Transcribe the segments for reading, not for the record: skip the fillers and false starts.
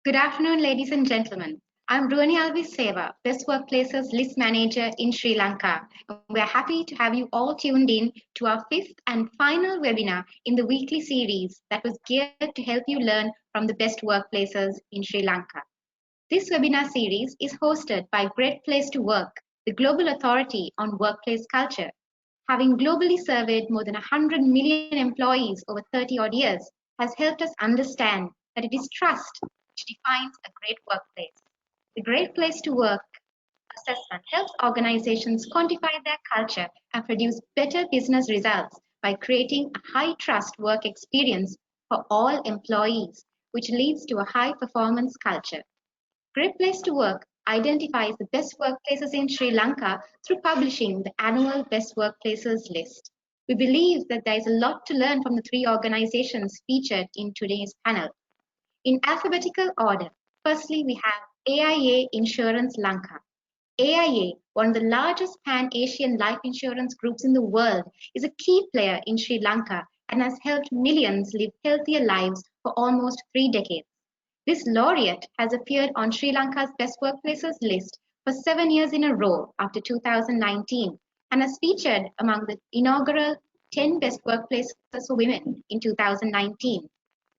Good afternoon, ladies and gentlemen. I'm Ruani Seva, Best Workplaces List Manager in Sri Lanka. We're happy to have you all tuned in to our fifth and final webinar in the weekly series that was geared to help you learn from the best workplaces in Sri Lanka. This webinar series is hosted by Great Place to Work, the global authority on workplace culture. Having globally surveyed more than 100 million employees over 30 odd years has helped us understand that it is trust which defines a great workplace. The Great Place to Work assessment helps organizations quantify their culture and produce better business results by creating a high trust work experience for all employees, which leads to a high performance culture. Great Place to Work identifies the best workplaces in Sri Lanka through publishing the annual Best Workplaces list. We believe that there is a lot to learn from the three organizations featured in today's panel. In alphabetical order, firstly we have AIA Insurance Lanka. AIA, one of the largest pan-Asian life insurance groups in the world, is a key player in Sri Lanka and has helped millions live healthier lives for almost 3 decades. This laureate has appeared on Sri Lanka's Best Workplaces list for 7 years in a row after 2019 and has featured among the inaugural 10 Best Workplaces for Women in 2019.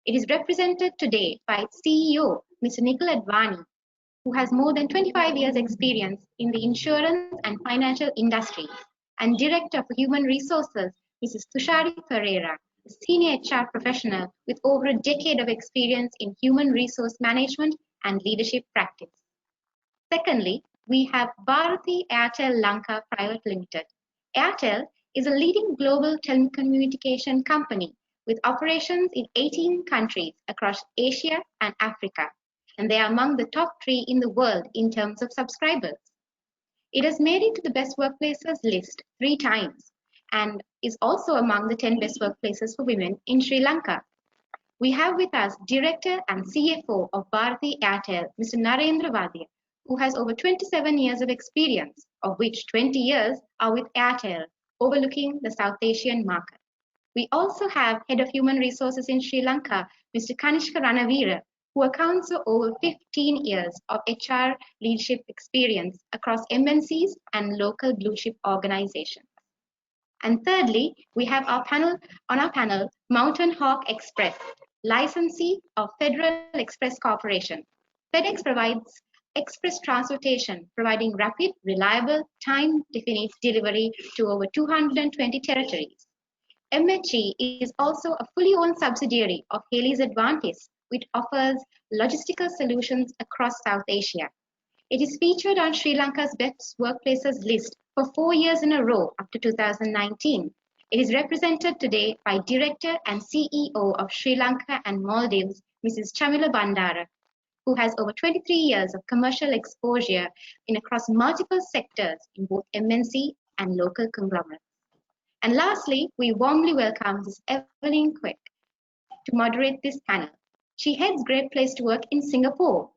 It is represented today by its CEO, Mr. Nikhil Advani, who has more than 25 years experience in the insurance and financial industry, and Director for Human Resources, Mrs. Thushari Perera, a senior HR professional with over a decade of experience in human resource management and leadership practice. Secondly, we have Bharti Airtel Lanka Private Limited. Airtel is a leading global telecommunication company with operations in 18 countries across Asia and Africa, and they are among the top 3 in the world in terms of subscribers. It has made it to the Best Workplaces list 3 times and is also among the 10 best workplaces for women in Sri Lanka. We have with us Director and CFO of Bharti Airtel, Mr. Narendra, Vaidya, who has over 27 years of experience, of which 20 years are with Airtel, overlooking the South Asian market. We also have Head of Human Resources in Sri Lanka, Mr. Kanishka Ranaweera, who accounts for over 15 years of HR leadership experience across MNCs and local blue chip organizations. And thirdly, we have on our panel, Mountain Hawk Express, licensee of Federal Express Corporation. FedEx provides express transportation, providing rapid, reliable, time-definite delivery to over 220 territories. MHE is also a fully owned subsidiary of Haley's Advantage, which offers logistical solutions across South Asia. It is featured on Sri Lanka's Best Workplaces list for 4 years in a row after 2019. It is represented today by Director and CEO of Sri Lanka and Maldives, Mrs. Chamila Bandara, who has over 23 years of commercial exposure across multiple sectors in both MNC and local conglomerates. And lastly, we warmly welcome Ms. Evelyn Quick to moderate this panel. She heads Great Place to Work in Singapore.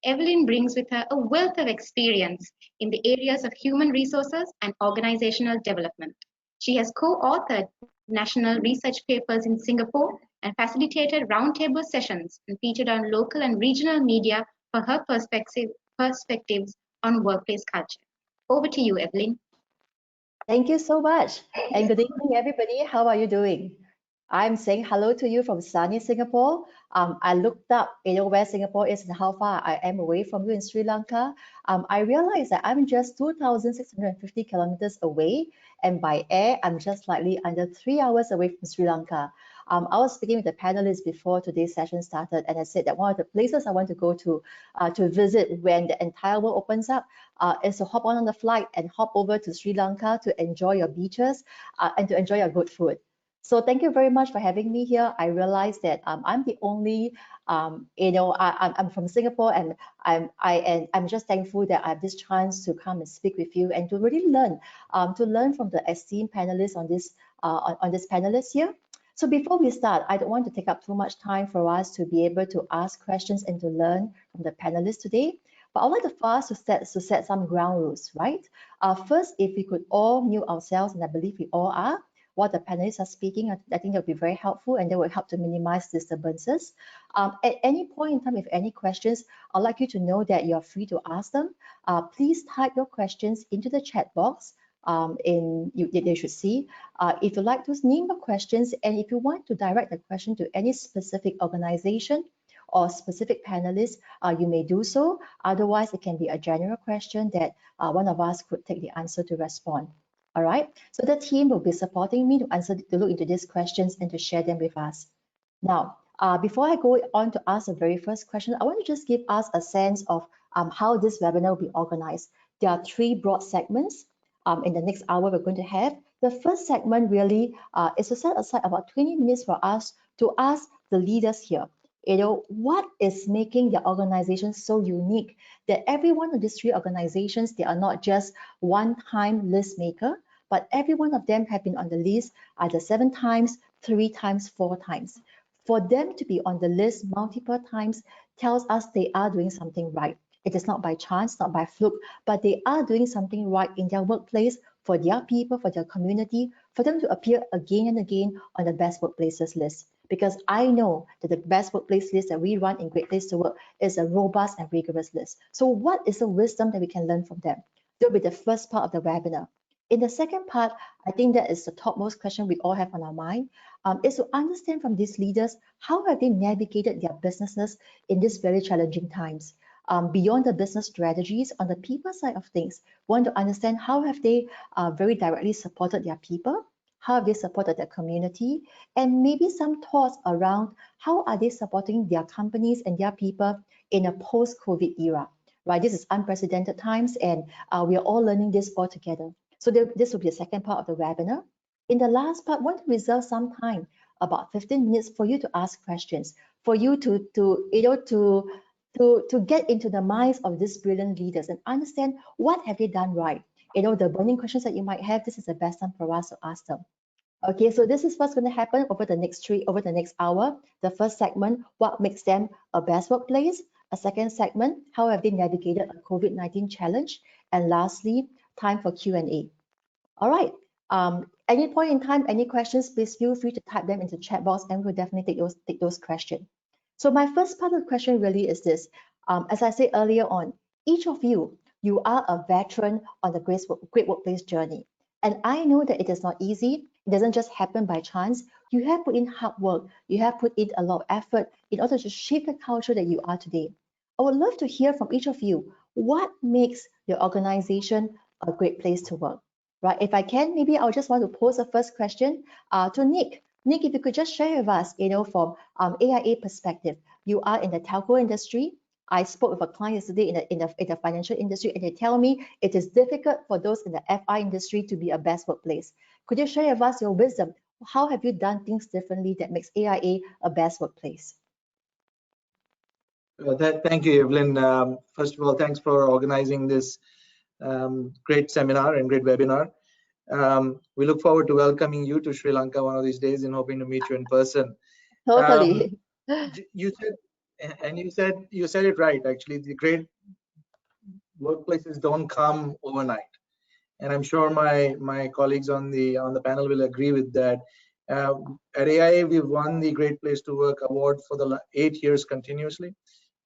Evelyn brings with her a wealth of experience in the areas of human resources and organizational development. She has co-authored national research papers in Singapore and facilitated roundtable sessions and featured on local and regional media for her perspectives on workplace culture. Over to you, Evelyn. Thank you so much. And good evening, everybody. How are you doing? I'm saying hello to you from sunny Singapore. I looked up, where Singapore is and how far I am away from you in Sri Lanka. I realized that I'm just 2,650 kilometers away, and by air, I'm just slightly under 3 hours away from Sri Lanka. I was speaking with the panelists before today's session started, and I said that one of the places I want to go to visit when the entire world opens up is to hop on the flight and hop over to Sri Lanka to enjoy your beaches and to enjoy your good food. So thank you very much for having me here. I realize that I'm the only, I'm from Singapore, and I'm just thankful that I have this chance to come and speak with you and to really learn from the esteemed panelists on this panelist here. So before we start, I don't want to take up too much time for us to be able to ask questions and to learn from the panelists today. But I would like to first to set some ground rules, right? First, if we could all mute ourselves, and I believe we all are, while the panelists are speaking. I think that will be very helpful, and that will help to minimize disturbances. At any point in time, if any questions, I'd like you to know that you're free to ask them. Please type your questions into the chat box. They should see. If you like to name the questions, and if you want to direct the question to any specific organization or specific panelists, you may do so. Otherwise, it can be a general question that one of us could take the answer to respond. All right, so the team will be supporting me to look into these questions and to share them with us. Now, before I go on to ask the very first question, I want to just give us a sense of how this webinar will be organized. There are 3 broad segments. In the next hour we're going to have. The first segment really is to set aside about 20 minutes for us to ask the leaders here, what is making their organization so unique that every one of these 3 organizations, they are not just one-time list maker, but every one of them have been on the list either 7 times, 3 times, 4 times. For them to be on the list multiple times tells us they are doing something right. It is not by chance, not by fluke, but they are doing something right in their workplace for their people, for their community, for them to appear again and again on the best workplaces list. Because I know that the best workplace list that we run in Great Place to Work is a robust and rigorous list. So what is the wisdom that we can learn from them? That will be the first part of the webinar. In the second part, I think that is the topmost question we all have on our mind, is to understand from these leaders, how have they navigated their businesses in these very challenging times? Beyond the business strategies, on the people side of things, want to understand how have they very directly supported their people, how have they supported their community, and maybe some thoughts around how are they supporting their companies and their people in a post-COVID era, right? This is unprecedented times, and we are all learning this all together. So this will be the second part of the webinar. In the last part, I want to reserve some time, about 15 minutes, for you to ask questions, for you to get into the minds of these brilliant leaders and understand what have they done right. The burning questions that you might have, this is the best time for us to ask them. Okay, so this is what's going to happen over the next hour. The first segment, what makes them a best workplace? A second segment, how have they navigated a COVID-19 challenge? And lastly, time for Q&A. All right. Any point in time, any questions, please feel free to type them into the chat box, and we'll definitely take those questions. So my first part of the question really is this. As I said earlier on, each of you are a veteran on the great workplace journey. And I know that it is not easy. It doesn't just happen by chance. You have put in hard work. You have put in a lot of effort in order to shape the culture that you are today. I would love to hear from each of you, what makes your organization a great place to work, right? If I can, maybe I'll just want to pose the first question to Nick. Nick, if you could just share with us, from AIA perspective, you are in the telco industry. I spoke with a client yesterday in the financial industry, and they tell me it is difficult for those in the FI industry to be a best workplace. Could you share with us your wisdom? How have you done things differently that makes AIA a best workplace? Thank you, Evelyn. First of all, thanks for organizing this great seminar and great webinar. We look forward to welcoming you to Sri Lanka one of these days and hoping to meet you in person. Totally. You said it right. Actually, the great workplaces don't come overnight, and I'm sure my colleagues on the panel will agree with that. At AIA, we've won the Great Place to Work award for the 8 years continuously,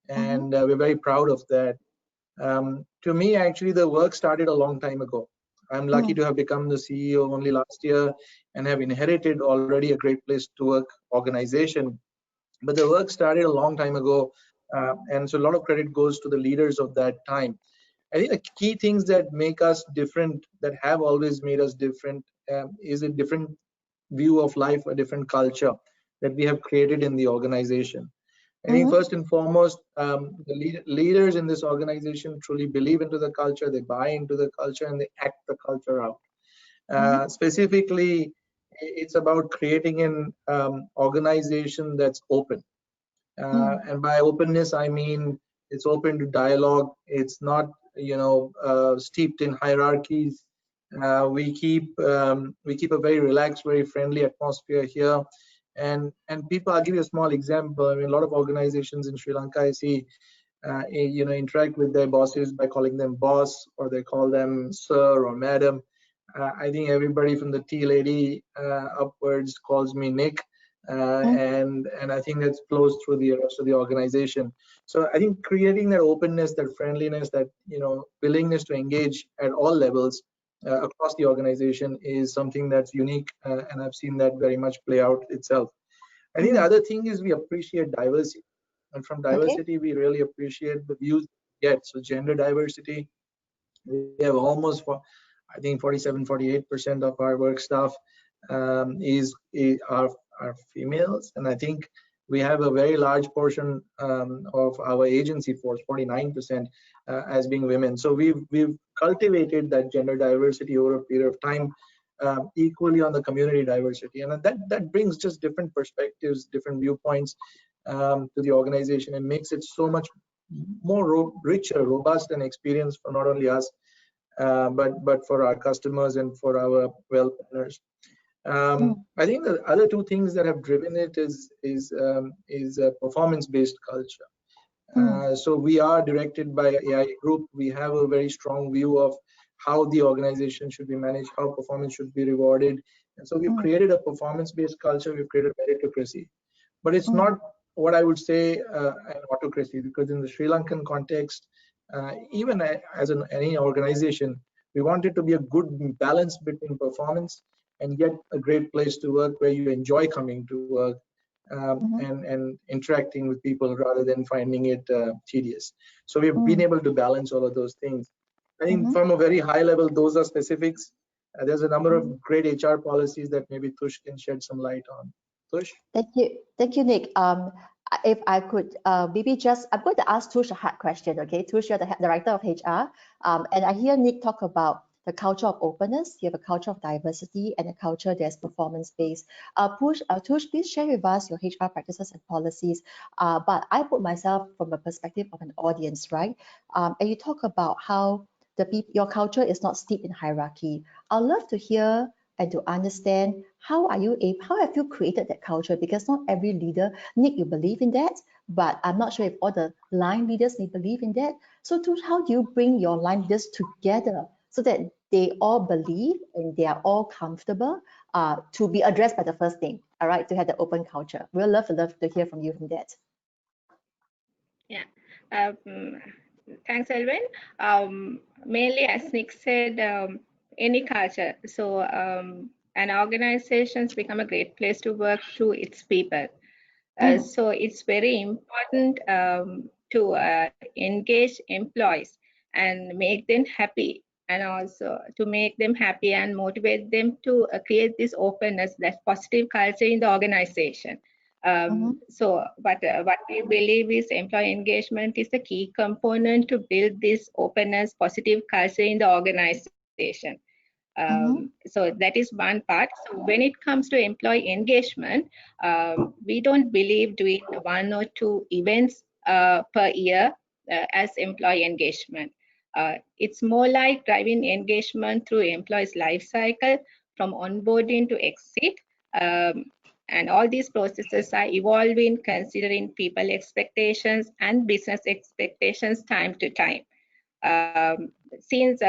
and we're very proud of that. To me, actually, the work started a long time ago. I'm lucky to have become the CEO only last year and have inherited already a Great Place to Work organization. But the work started a long time ago, and so a lot of credit goes to the leaders of that time. I think the key things that make us different, that have always made us different, is a different view of life, a different culture that we have created in the organization. I think first and foremost, the leaders in this organization truly believe into the culture, they buy into the culture, and they act the culture out. Specifically, it's about creating an organization that's open. And by openness, I mean it's open to dialogue. It's not, steeped in hierarchies. We keep a very relaxed, very friendly atmosphere here. And people, I'll give you a small example. I mean, a lot of organizations in Sri Lanka, I see, interact with their bosses by calling them boss, or they call them sir or madam. I think everybody from the tea lady upwards calls me Nick, and I think that flows through the rest of the organization. So I think creating that openness, that friendliness, that willingness to engage at all levels across the organization is something that's unique, and I've seen that very much play out itself. I think the other thing is we appreciate diversity, and from diversity we really appreciate the views we get. So gender diversity, we have almost, I think 47-48% of our work staff are females, and I think we have a very large portion of our agency force, 49%, as being women. So we've cultivated that gender diversity over a period of time, equally on the community diversity, and that brings just different perspectives, different viewpoints to the organization, and makes it so much more richer, robust, and experience for not only us, but for our customers and for our well planners. I think the other two things that have driven it is a performance-based culture. So we are directed by AI Group. We have a very strong view of how the organization should be managed, how performance should be rewarded, and so we've created a performance-based culture. We've created meritocracy, but it's not what I would say an autocracy, because in the Sri Lankan context, even as any organization, we want it to be a good balance between performance and yet a great place to work where you enjoy coming to work and interacting with people rather than finding it tedious. So we've been able to balance all of those things. I think from a very high level, those are specifics. There's a number of great HR policies that maybe Tush can shed some light on. Tush? Thank you, Nick. If I could maybe just, I'm going to ask Tush a hard question, okay? Tush, you're the director of HR, and I hear Nick talk about the culture of openness. You have a culture of diversity and a culture that's performance-based. Tush, please share with us your HR practices and policies. But I put myself from a perspective of an audience, right? And you talk about how your culture is not steeped in hierarchy. I'd love to hear and to understand how have you created that culture? Because not every leader, Nick, you believe in that, but I'm not sure if all the line leaders may believe in that. So how do you bring your line leaders together so that they all believe and they are all comfortable to be addressed by the first thing, all right, to have the open culture? We'll love to hear from you from that. Yeah, thanks, Elvin. Mainly, as Nick said, any culture. So an organization's become a great place to work through its people. So it's very important to engage employees and make them happy, and also to make them happy and motivate them to create this openness, that positive culture in the organization. So what we believe is employee engagement is the key component to build this openness, positive culture in the organization. So that is one part. So when it comes to employee engagement, we don't believe doing 1 or 2 events per year as employee engagement. It's more like driving engagement through employees' life cycle from onboarding to exit. And all these processes are evolving, considering people expectations and business expectations time to time. Since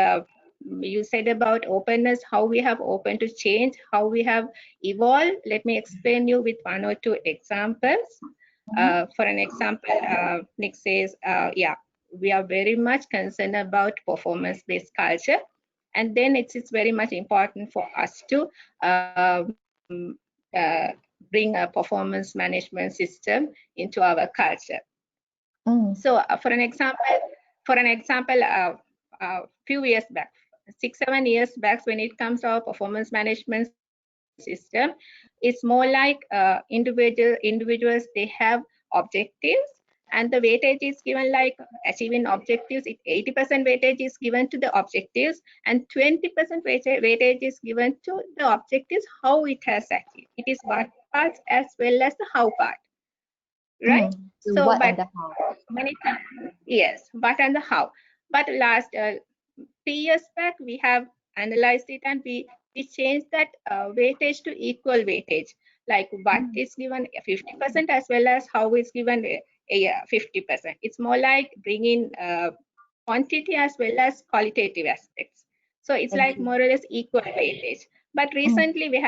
you said about openness, how we have open to change, how we have evolved, let me explain you with 1 or 2 examples. For an example, Nick says, yeah, we are very much concerned about performance-based culture. And then it's very much important for us to bring a performance management system into our culture. So for an example, a few years back, 6-7 years back, when it comes to our performance management system, it's more like individuals, they have objectives, and the weightage is given like achieving objectives. 80% weightage is given to the objectives, and 20% weightage is given to the objectives, how it has achieved. It is what part as well as the how part, right? So what but and the how. when it yes, what and the how. But last 3 years back, we have analyzed it, and we changed that weightage to equal weightage, like what is given 50% as well as how is given 50%. It's more like bringing quantity as well as qualitative aspects. So it's Thank like you. more or less equal weightage. But recently we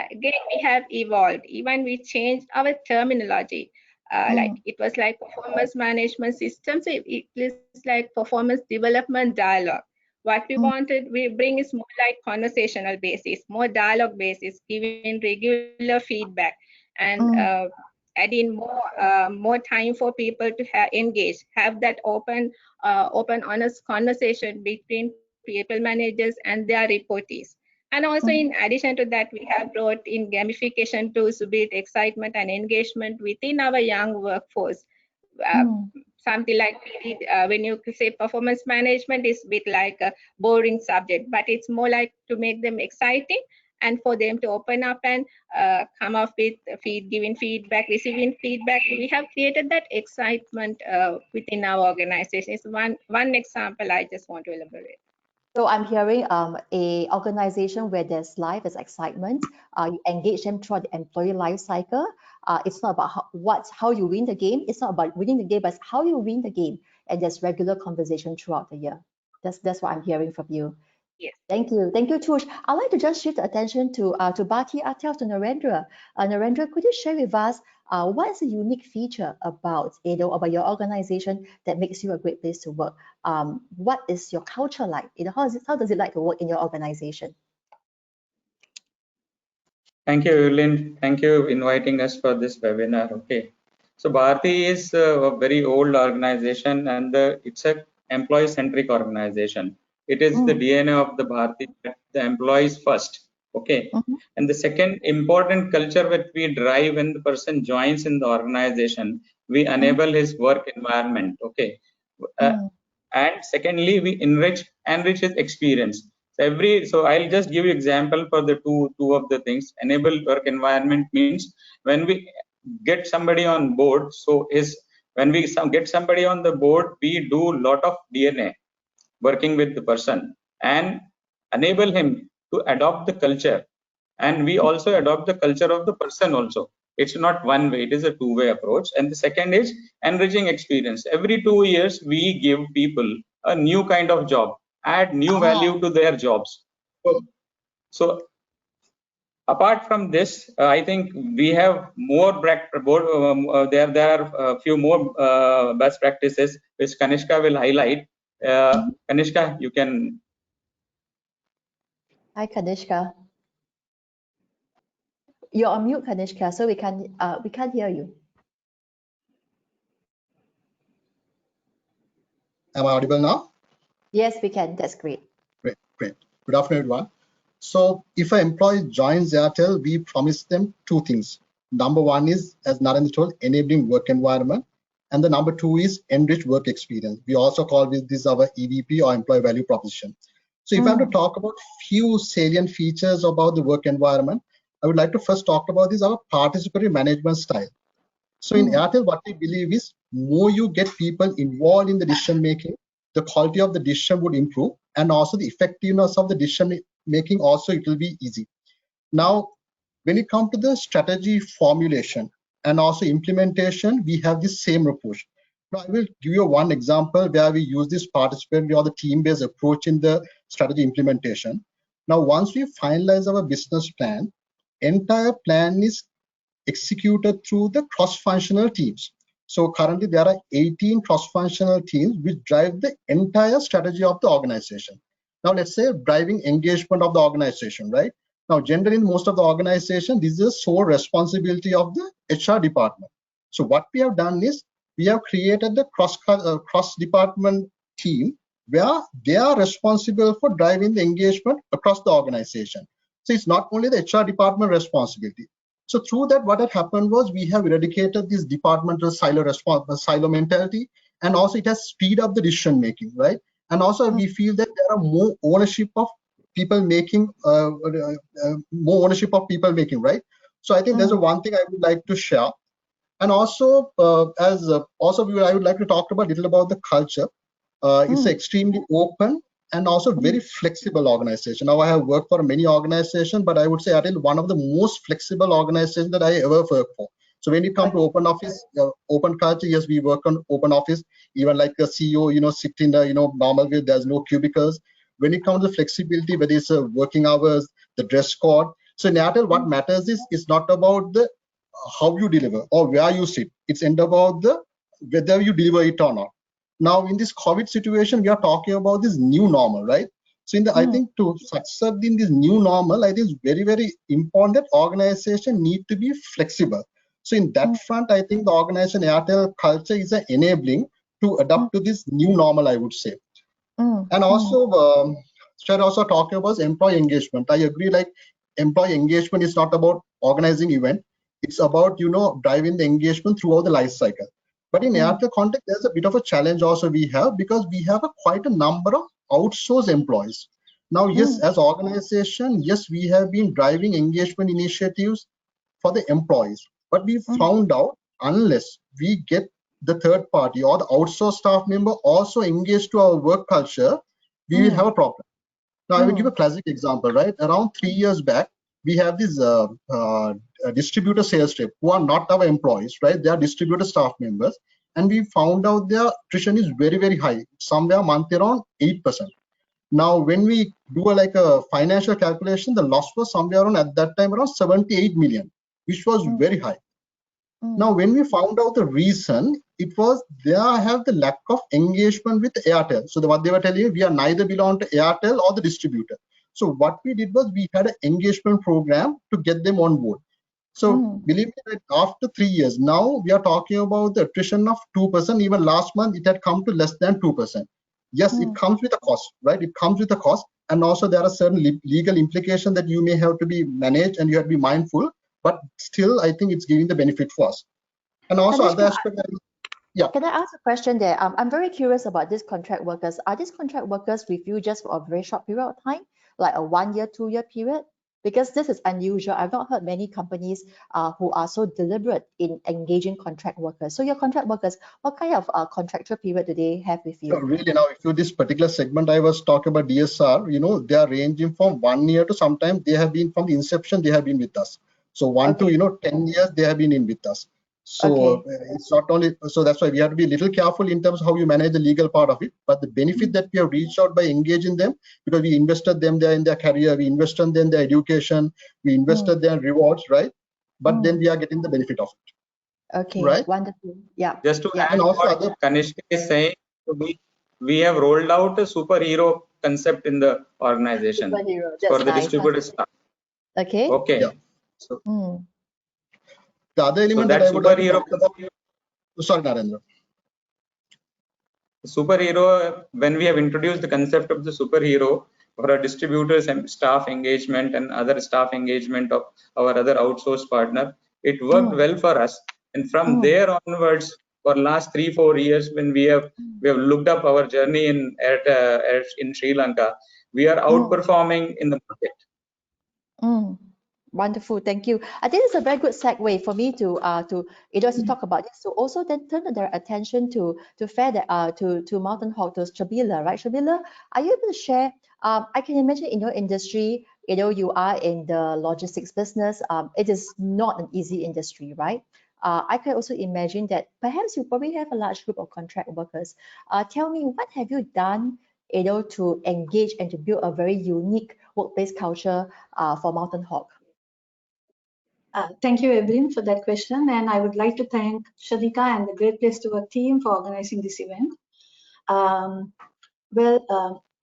have evolved. Even we changed our terminology. Like it was like performance management system. So it is like performance development dialogue. What we wanted, we bring is more like conversational basis, more dialogue basis, giving regular feedback, and adding more time for people to engage, have that open, honest conversation between people managers and their reportees. And also, in addition to that, we have brought in gamification tools to build excitement and engagement within our young workforce. Uh, Something like when you say performance management is a bit like a boring subject, but it's more like to make them exciting and for them to open up and come up with giving feedback, receiving feedback. We have created that excitement within our organization. It's one example I just want to elaborate. So I'm hearing a organization where there's life, there's excitement. You engage them throughout the employee life cycle. It's not about how you win the game. It's not about winning the game, but it's how you win the game. And there's regular conversation throughout the year. That's what I'm hearing from you. Yes. Thank you, Tush. I'd like to just shift the attention to Bharti, Airtel, to Narendra. Narendra, could you share with us what is a unique feature about about your organization that makes you a great place to work? What is your culture like? How does it like to work in your organization? Thank you, Evelyn. Thank you inviting us for this webinar. Okay. So Bharti is a very old organization and it's a employee-centric organization. It is the DNA of the Bharti, the employees first. Okay. And the second important culture that we drive when the person joins in the organization, we enable his work environment. Okay. And secondly, we enrich his experience. So I'll just give you example for the two of the things. Enable work environment means when we get somebody on board. So when we get somebody on the board, we do a lot of DNA working with the person and enable him to adopt the culture. And we also adopt the culture of the person also. It's not one way, it is a two-way approach. And the second is enriching experience. Every 2 years, we give people a new kind of job, add new value to their jobs. So apart from this, I think we have more there are a few more best practices which Kanishka will highlight. Kanishka, you can. Hi, Kanishka. You're on mute, Kanishka, so we can't hear you. Am I audible now? Yes, we can. That's great. Great. Good afternoon, everyone. So if an employee joins Airtel, we promise them two things. Number one is, as Narendra told, enabling work environment. And the number two is enriched work experience. We also call this our EVP or employee value proposition. So if I'm to talk about few salient features about the work environment, I would like to first talk about our participatory management style. So in Airtel, what we believe is more you get people involved in the decision making, the quality of the decision would improve, and also the effectiveness of the decision making also it will be easy. Now, when it comes to the strategy formulation and also implementation, we have this same approach. Now, I will give you one example where we use this participatory or the team-based approach in the strategy implementation. Now, once we finalize our business plan, entire plan is executed through the cross-functional teams. So currently there are 18 cross-functional teams which drive the entire strategy of the organization. Now let's say driving engagement of the organization, right? Now generally in most of the organization, this is the sole responsibility of the HR department. So what we have done is we have created the cross-department team where they are responsible for driving the engagement across the organization. So it's not only the HR department responsibility. So through that, what had happened was we have eradicated this departmental silo mentality, and also it has speed up the decision making, right? And also we feel that there are more ownership of people making, right? So I think there's one thing I would like to share, and also I would like to talk about a little about the culture. It's extremely open and also very flexible organization. Now I have worked for many organizations, but I would say Airtel one of the most flexible organizations that I ever worked for. So when it comes to open office, open culture, yes, we work on open office. Even like the CEO, sit in the normal way. There's no cubicles. when it comes to flexibility, whether it's working hours, the dress code. So in Airtel, what matters is not about the how you deliver or where you sit. It's about the whether you deliver it or not. Now in this COVID situation, we are talking about this new normal, right? So I think to succeed in this new normal, I think it's very, very important that organization need to be flexible. So in that front, I think the organization Airtel culture is enabling to adapt to this new normal, I would say. And also, Shred also talking about employee engagement. I agree, like employee engagement is not about organizing event. It's about, driving the engagement throughout the life cycle. But in Airtel context, there's a bit of a challenge also we have because we have quite a number of outsourced employees. Now, yes, as organization, yes, we have been driving engagement initiatives for the employees. But we found out unless we get the third party or the outsourced staff member also engaged to our work culture, we will have a problem. Now, I will give a classic example, right? Around 3 years back, we have these distributor sales rep who are not our employees, right? They are distributor staff members. And we found out their attrition is very, very high, somewhere month around 8%. Now, when we do a financial calculation, the loss was somewhere around at that time around 78 million, which was very high. Now, when we found out the reason, it was they have the lack of engagement with Airtel. So what they were telling you, we are neither belong to Airtel or the distributor. So what we did was we had an engagement program to get them on board. So believe me that after 3 years, now we are talking about the attrition of 2%. Even last month, it had come to less than 2%. Yes, it comes with a cost, right? It comes with a cost. And also there are certain legal implications that you may have to be managed and you have to be mindful. But still, I think it's giving the benefit for us. And also Kanishka, other aspect, yeah. Can I ask a question there? I'm very curious about these contract workers. Are these contract workers with you just for a very short period of time, like a 1 year, 2 year period? Because this is unusual. I've not heard many companies who are so deliberate in engaging contract workers. So your contract workers, what kind of contractual period do they have with you? So really now, if you this particular segment I was talking about DSR, they are ranging from 1 year to sometimes they have been from the inception, they have been with us. So 1 to 10 years they have been in with us. So it's not only, so that's why we have to be a little careful in terms of how you manage the legal part of it. But the benefit that we have reached out by engaging them, because we invested them there in their career, we invested in their education, we invested their rewards, right? But then we are getting the benefit of it. Okay, right? Wonderful. Yeah. Just to add And also what Kanishka is saying, we have rolled out a superhero concept in the organization for the distributor staff. Okay. Okay. Yeah. So the other element that I would like to superhero talk about, sorry, Narendra. Superhero, when we have introduced the concept of the superhero for our distributors and staff engagement and other staff engagement of our other outsourced partner, it worked well for us. And from there onwards, for last 3-4 years, when we have looked up our journey in Sri Lanka, we are outperforming in the market. Wonderful, thank you. I think it's a very good segue for me to talk about this. So also then turn their attention to Mountain Hawk, to Shabila, right? Shabila, are you able to share? I can imagine in your industry, you are in the logistics business. It is not an easy industry, right? I can also imagine that perhaps you probably have a large group of contract workers. Tell me, what have you done, to engage and to build a very unique workplace culture for Mountain Hawk? Thank you, Evelyn, for that question. And I would like to thank Shadika and the Great Place to Work team for organizing this event.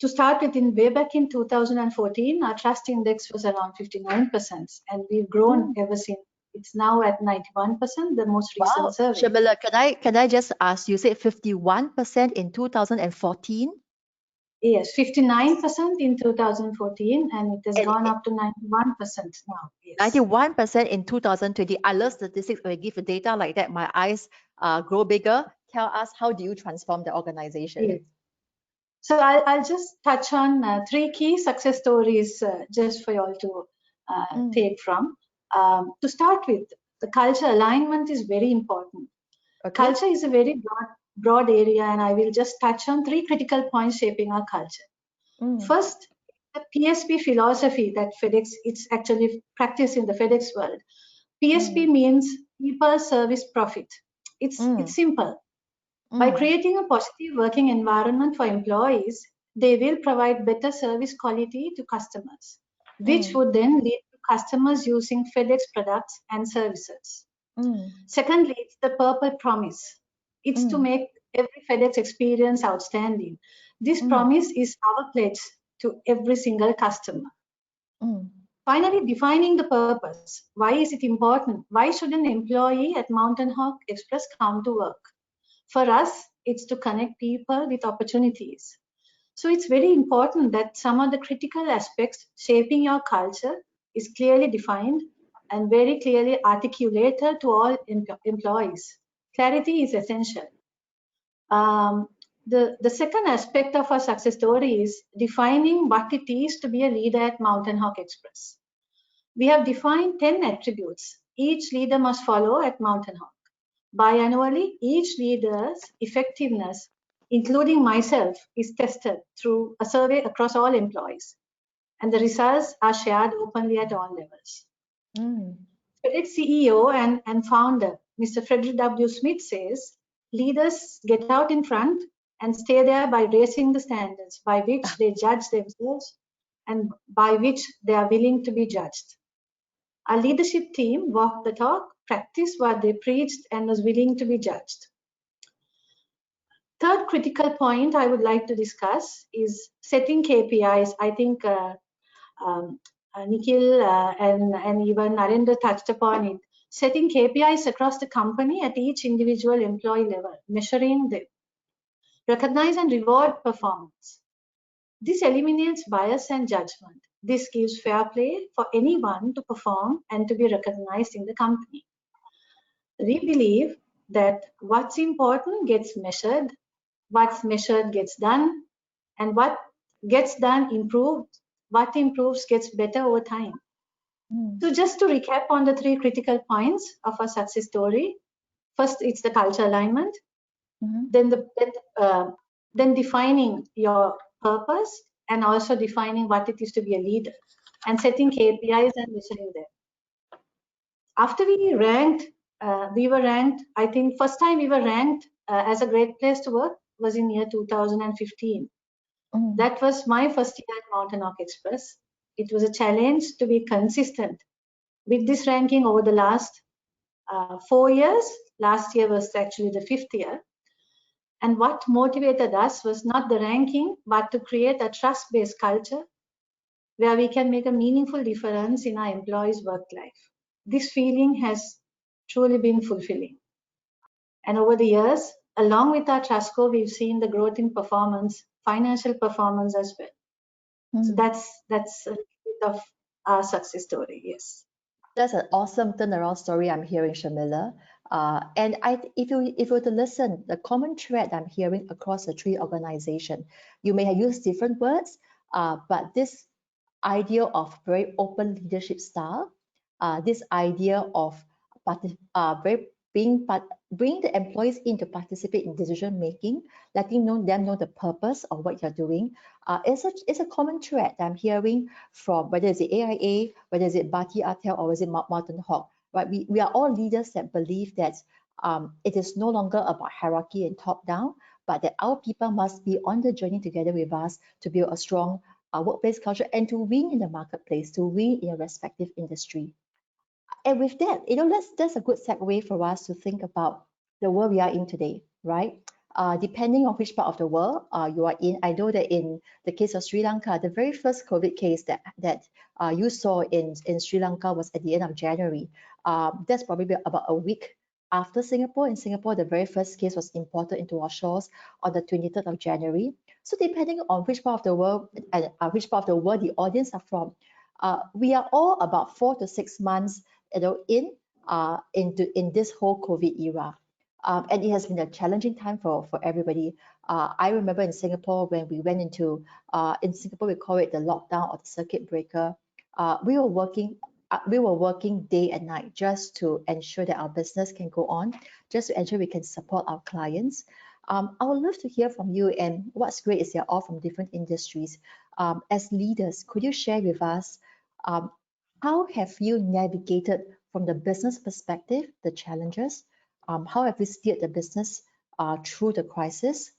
To start with, way back in 2014, our trust index was around 59%, and we've grown ever since. It's now at 91%, the most recent survey. Shabila, can I just ask, you said 51% in 2014? Yes, 59% in 2014, and it has gone up to 91% now. Yes. 91% in 2020. I love statistics when I give the data like that. My eyes grow bigger. Tell us, how do you transform the organization? Yes. So I'll just touch on 3 key success stories just for you all to take from. To start with, the culture alignment is very important. Okay. Culture is a very broad area, and I will just touch on 3 critical points shaping our culture. First, the PSP philosophy that FedEx, it's actually practiced in the FedEx world. PSP means people, service, profit. It's simple. By creating a positive working environment for employees, they will provide better service quality to customers, which would then lead to customers using FedEx products and services. Secondly, it's the purple promise. It's to make every FedEx experience outstanding. This promise is our pledge to every single customer. Finally, defining the purpose. Why is it important? Why should an employee at Mountain Hawk Express come to work? For us, it's to connect people with opportunities. So it's very important that some of the critical aspects shaping your culture is clearly defined and very clearly articulated to all employees. Clarity is essential. The second aspect of our success story is defining what it is to be a leader at Mountain Hawk Express. We have defined 10 attributes each leader must follow at Mountain Hawk. Biannually, each leader's effectiveness, including myself, is tested through a survey across all employees, and the results are shared openly at all levels. FedEx CEO and founder, Mr. Frederick W. Smith says, leaders get out in front and stay there by raising the standards by which they judge themselves and by which they are willing to be judged. Our leadership team walked the talk, practiced what they preached, and was willing to be judged. Third critical point I would like to discuss is setting KPIs. I think Nikhil and even Narendra touched upon it. Setting KPIs across the company at each individual employee level, measuring them. Recognize and reward performance. This eliminates bias and judgment. This gives fair play for anyone to perform and to be recognized in the company. We believe that what's important gets measured, what's measured gets done, and what gets done improves, what improves gets better over time. So just to recap on the three critical points of our success story, first it's the culture alignment, then defining your purpose, and also defining what it is to be a leader, and setting KPIs and measuring them. After we were ranked, I think first time we were ranked as a great place to work was in year 2015. That was my first year at Mountain Hawk Express. It was a challenge to be consistent with this ranking over the last 4 years. Last year was actually the 5th year. And what motivated us was not the ranking, but to create a trust-based culture where we can make a meaningful difference in our employees' work life. This feeling has truly been fulfilling. And over the years, along with our trust score, we've seen the growth in performance, financial performance as well. So that's a bit of our success story, yes. That's an awesome turnaround story I'm hearing, Shamila. And if you were to listen, the common thread I'm hearing across the three organizations, you may have used different words, but this idea of very open leadership style, this idea of bringing the employees in to participate in decision making, letting them know the purpose of what you're doing, is a common thread that I'm hearing from whether it's the AIA, whether it's Bharti, Airtel, or is it Mountain Hawk. Right? We are all leaders that believe that it is no longer about hierarchy and top down, but that our people must be on the journey together with us to build a strong workplace culture and to win in the marketplace, to win in a respective industry. And with that, that's a good segue for us to think about the world we are in today, right? Depending on which part of the world you are in, I know that in the case of Sri Lanka, the very first COVID case that you saw in Sri Lanka was at the end of January. That's probably about a week after Singapore. In Singapore, the very first case was imported into our shores on the 23rd of January. So depending on which part of the world and which part of the world the audience are from, we are all about 4 to 6 months, in this whole COVID era. And it has been a challenging time for everybody. I remember in Singapore when we went into, in Singapore we call it the lockdown or the circuit breaker. We were working day and night just to ensure that our business can go on, just to ensure we can support our clients. I would love to hear from you, and what's great is they're all from different industries. As leaders, could you share with us how have you navigated from the business perspective the challenges? How have you steered the business through the crisis?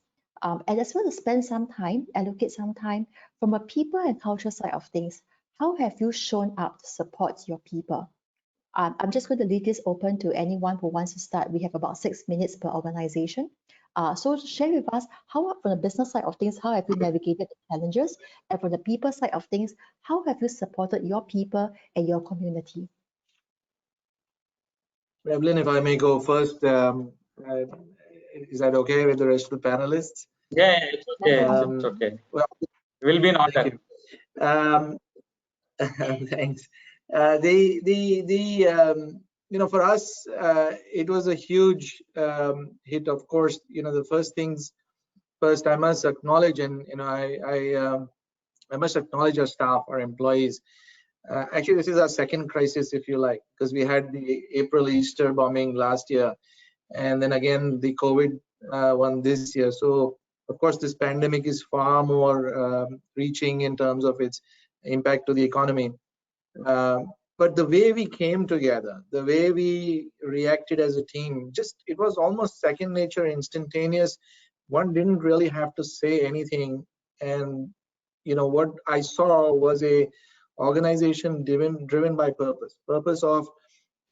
and as well to spend some time, allocate some time from a people and culture side of things. How have you shown up to support your people? I'm just going to leave this open to anyone who wants to start. We have about 6 minutes per organization. So share with us how, from the business side of things, how have you navigated the challenges? And from the people side of things, how have you supported your people and your community? Evelyn, if I may go first, is that okay with the rest of the panelists? Yeah, it's okay. It's okay. Well, Will be in order. thank you. Thanks. You know, for us, it was a huge hit. Of course, you know, the first things first, I must acknowledge, and you know, I must acknowledge our staff, our employees. Actually, this is our second crisis, if you like, because we had the April Easter bombing last year, and then again the COVID one this year. So, of course, this pandemic is far more reaching in terms of its impact to the economy. But the way we came together, the way we reacted as a team, just it was almost second nature, instantaneous. One didn't really have to say anything, and you know what I saw was a organization driven by purpose of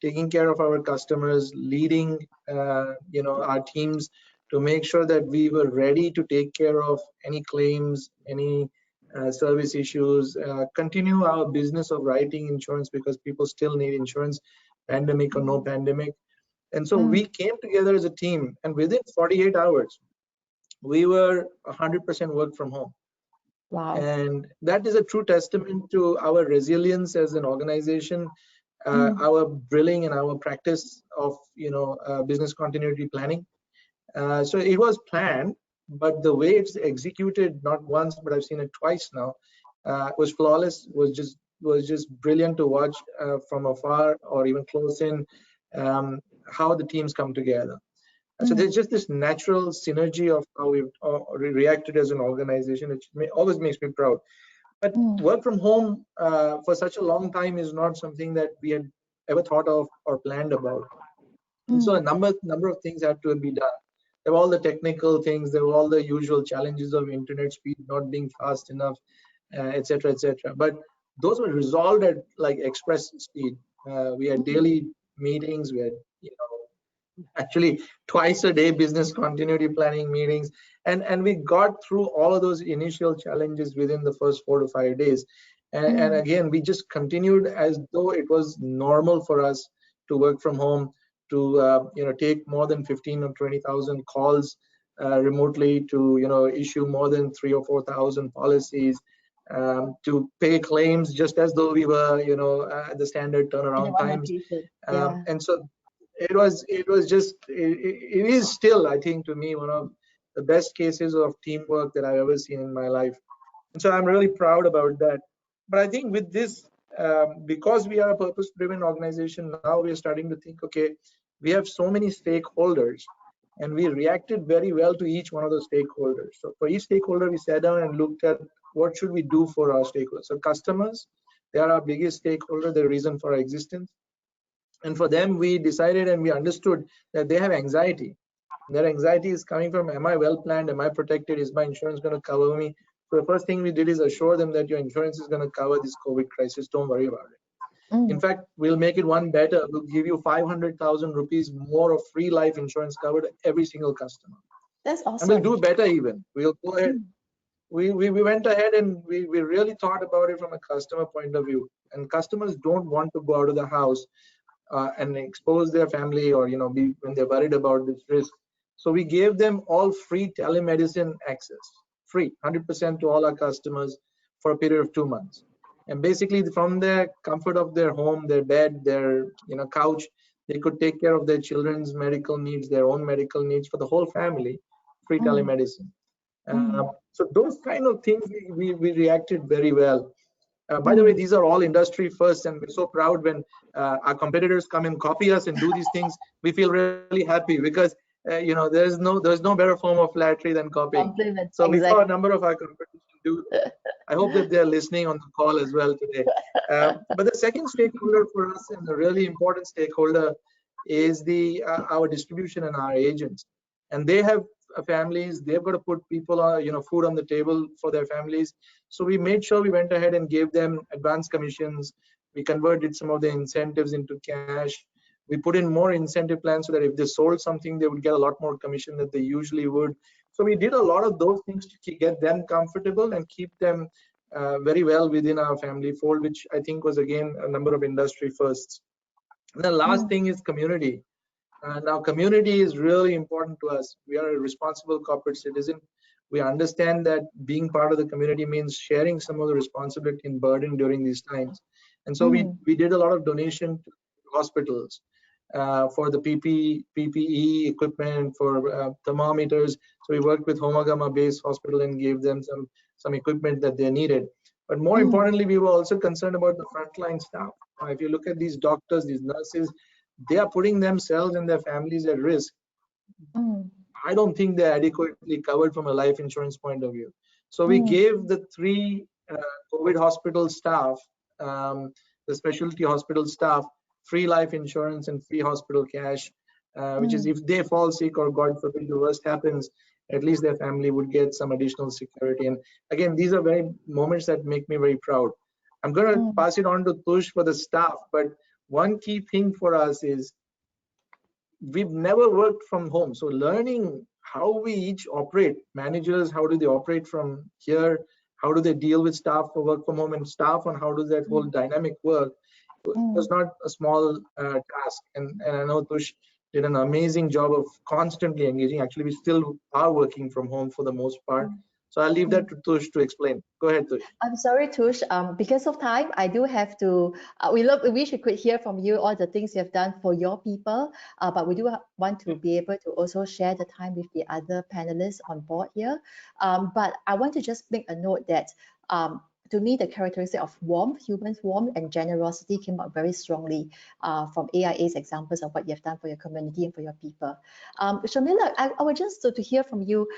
taking care of our customers, leading you know, our teams to make sure that we were ready to take care of any claims, any service issues, continue our business of writing insurance because people still need insurance, pandemic or no pandemic. And so we came together as a team, and within 48 hours we were 100% work from home. Wow. And that is a true testament to our resilience as an organization, our drilling and our practice of, you know, business continuity planning. So it was planned, but the way it's executed, not once, but I've seen it twice now, was flawless. Was just brilliant to watch from afar or even close in, how the teams come together. So there's just this natural synergy of how we've reacted as an organization, which always makes me proud. But work from home for such a long time is not something that we had ever thought of or planned about. And so a number of things had to be done. There were all the technical things, there were all the usual challenges of internet speed not being fast enough, etc., etc. But those were resolved at like express speed. We had daily meetings, we had, you know, actually twice a day business continuity planning meetings, and we got through all of those initial challenges within the first 4 to 5 days. And again, we just continued as though it was normal for us to work from home, to you know, take more than 15 or 20,000 calls remotely, to, you know, issue more than 3,000 or 4,000 policies, to pay claims just as though we were, you know, at the standard turnaround times. And so it was just, it is still, I think, to me, one of the best cases of teamwork that I've ever seen in my life. And so I'm really proud about that. But I think with this, because we are a purpose-driven organization, now we're starting to think, okay, we have so many stakeholders, and we reacted very well to each one of those stakeholders. So for each stakeholder, we sat down and looked at what should we do for our stakeholders. So customers, they are our biggest stakeholder, the reason for our existence. And for them, we decided and we understood that they have anxiety. Their anxiety is coming from, am I well planned? Am I protected? Is my insurance going to cover me? So the first thing we did is assure them that your insurance is going to cover this COVID crisis. Don't worry about it. In fact, we'll make it one better. We'll give you 500,000 rupees more of free life insurance covered to every single customer. That's awesome. And we'll do better even. We'll go ahead. We went ahead and we really thought about it from a customer point of view. And customers don't want to go out of the house and expose their family, or, you know, when they're worried about this risk. So we gave them all free telemedicine access, free, 100% to all our customers for a period of 2 months. And basically, from the comfort of their home, their bed, their, you know, couch, they could take care of their children's medical needs, their own medical needs for the whole family, free telemedicine. So those kind of things we reacted very well. By the way, these are all industry first, and we're so proud when our competitors come and copy us and do these things. We feel really happy because you know, there's no better form of flattery than copying. So we saw a number of our competitors do. I hope that they're listening on the call as well today. But the second stakeholder for us, and a really important stakeholder, is our distribution and our agents. And they have families. They've got to put people on, food on the table for their families. So we made sure we went ahead and gave them advance commissions. We converted some of the incentives into cash. We put in more incentive plans so that if they sold something, they would get a lot more commission than they usually would. So we did a lot of those things to get them comfortable and keep them very well within our family fold, which I think was, again, a number of industry firsts. And the last thing is community. Now, community is really important to us. We are a responsible corporate citizen. We understand that being part of the community means sharing some of the responsibility and burden during these times. And so we did a lot of donation to hospitals for the PPE equipment, for thermometers. So we worked with Homagama Base Hospital and gave them some equipment that they needed. But more importantly, we were also concerned about the frontline staff. If you look at these doctors, these nurses, they are putting themselves and their families at risk. I don't think they're adequately covered from a life insurance point of view. So we gave the 3 COVID hospital staff, the specialty hospital staff, free life insurance and free hospital cash, which is if they fall sick or God forbid the worst happens, at least their family would get some additional security. And again, these are very moments that make me very proud. I'm going to pass it on to Tush for the staff, but one key thing for us is we've never worked from home. So learning how we each operate, managers, how do they operate from here? How do they deal with staff for work from home, and staff on how does that whole dynamic work? It was not a small task. And I know Tush did an amazing job of constantly engaging. Actually, we still are working from home for the most part. So I'll leave that to Tush to explain. Go ahead, Tush. I'm sorry, Tush. Because of time, I do have to. We wish we could hear from you all the things you have done for your people. But we do want to be able to also share the time with the other panelists on board here. But I want to just make a note that to me, the characteristic of warmth, humans' warmth and generosity came out very strongly from AIA's examples of what you have done for your community and for your people. Shamila, I would just to hear from you,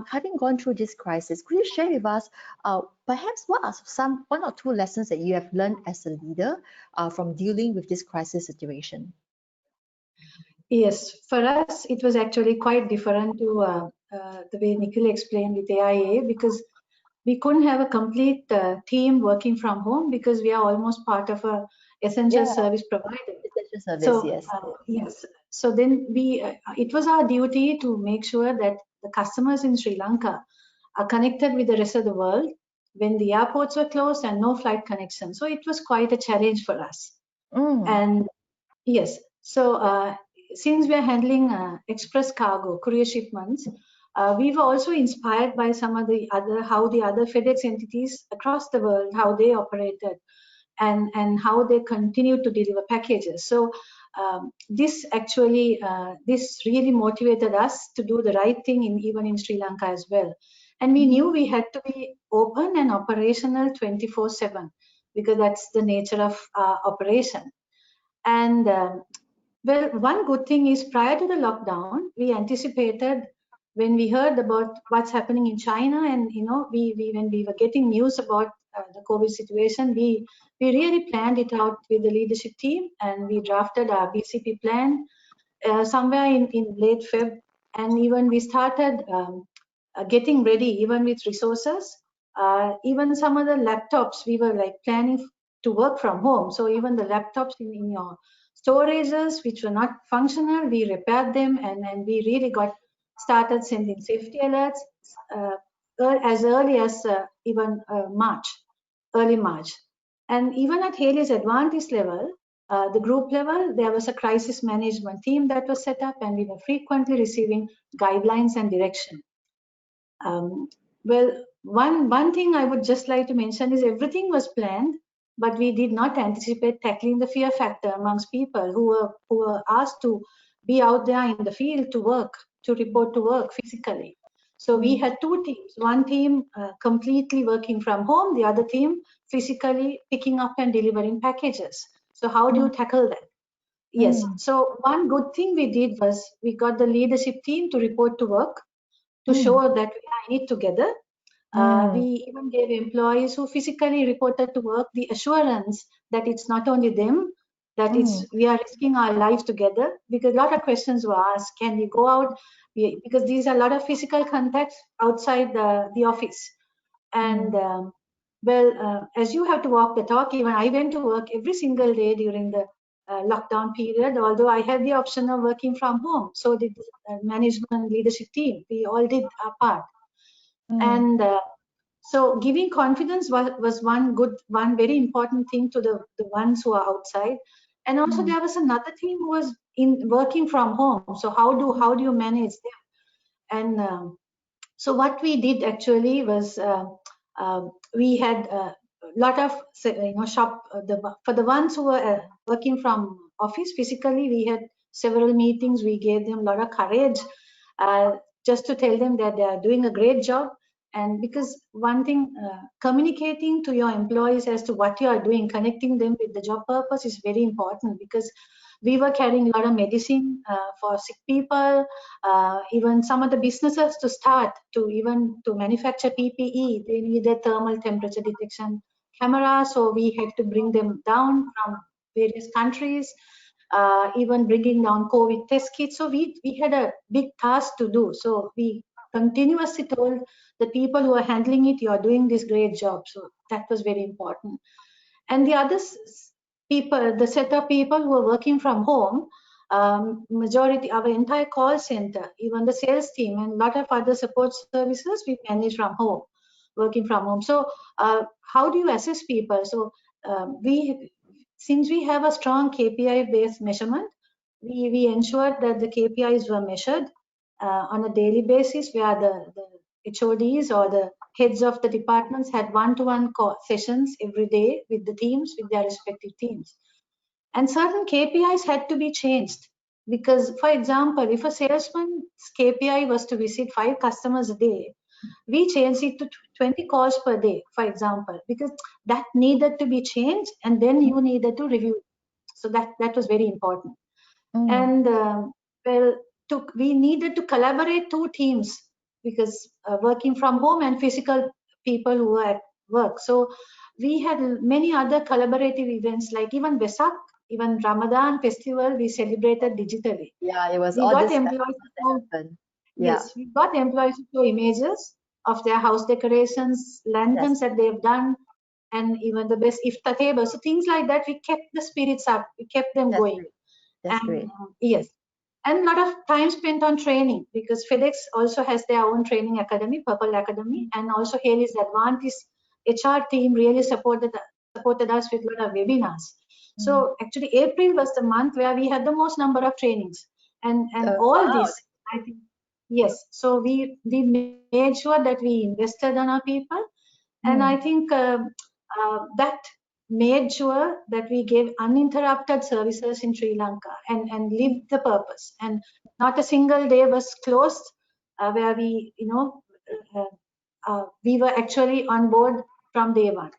having gone through this crisis, could you share with us perhaps what are one or 2 lessons that you have learned as a leader from dealing with this crisis situation? Yes, for us, it was actually quite different to the way Nikhil explained with AIA, because we couldn't have a complete team working from home because we are almost part of a essential service provider. Essential service, so, yes. So then it was our duty to make sure that the customers in Sri Lanka are connected with the rest of the world when the airports were closed and no flight connection. So it was quite a challenge for us. And yes, so since we are handling express cargo, courier shipments, we were also inspired by some of the how the other FedEx entities across the world, how they operated and how they continued to deliver packages. So this actually, this really motivated us to do the right thing even in Sri Lanka as well. And we knew we had to be open and operational 24/7 because that's the nature of operation. And well, one good thing is prior to the lockdown, we anticipated when we heard about what's happening in China, and when we were getting news about the COVID situation, we really planned it out with the leadership team, and we drafted our BCP plan somewhere in late Feb, and even we started getting ready, even with resources. Even some of the laptops we were like planning to work from home. So even the laptops in your storages which were not functional, we repaired them, and we really started sending safety alerts as early as even early March. And even at Haley's Advantage level, the group level, there was a crisis management team that was set up, and we were frequently receiving guidelines and direction. Well, one thing I would just like to mention is everything was planned, but we did not anticipate tackling the fear factor amongst people who were asked to be out there in the field to work, to report to work physically. So we had 2 teams, one team completely working from home, the other team physically picking up and delivering packages. So how do you tackle that? Yes, so one good thing we did was we got the leadership team to report to work to show that we are in it together. We even gave employees who physically reported to work the assurance that it's not only them, that we are risking our lives together, because a lot of questions were asked. Can we go out? Because these are a lot of physical contacts outside the office. And as you have to walk the talk, even I went to work every single day during the lockdown period, although I had the option of working from home. So did the management leadership team. We all did our part. And so giving confidence was one very important thing to the ones who are outside. And also there was another team who was in working from home. So how do you manage them? And so what we did actually was we had a lot of for the ones who were working from office physically, we had several meetings. We gave them a lot of courage just to tell them that they are doing a great job. And because one thing, communicating to your employees as to what you are doing, connecting them with the job purpose is very important, because we were carrying a lot of medicine for sick people, even some of the businesses to manufacture PPE, they needed thermal temperature detection cameras, so we had to bring them down from various countries, even bringing down COVID test kits. So we had a big task to do. So we continuously told the people who are handling it, you are doing this great job. So that was very important. And the other people, the set of people who are working from home, majority, our entire call center, even the sales team and a lot of other support services, we manage from home, working from home. So how do you assess people? So since we have a strong KPI based measurement, we ensured that the KPIs were measured on a daily basis, where the HODs or the heads of the departments had one-to-one sessions every day with the teams, with their respective teams. And certain KPIs had to be changed, because, for example, if a salesman's KPI was to visit 5 customers a day, we changed it to 20 calls per day, for example, because that needed to be changed, and then you needed to review. So that was very important. And we needed to collaborate 2 teams, because working from home and physical people who were at work. So we had many other collaborative events, like even Vesak, even Ramadan festival, we celebrated digitally. Yeah, it was we all got this employees that happened. Yes, we got employees to show images of their house decorations, lanterns that they've done, and even the best iftar table. So things like that, we kept the spirits up, we kept them going. Great. That's great. Yes, and a lot of time spent on training, because FedEx also has their own training academy, Purple Academy, and also Haley's Advani's HR team really supported us with a lot of webinars. So actually, April was the month where we had the most number of trainings, and all this, I think, yes. So we made sure that we invested on our people, and I think that made sure that we gave uninterrupted services in Sri Lanka and lived the purpose. And not a single day was closed where we were actually on board from day one.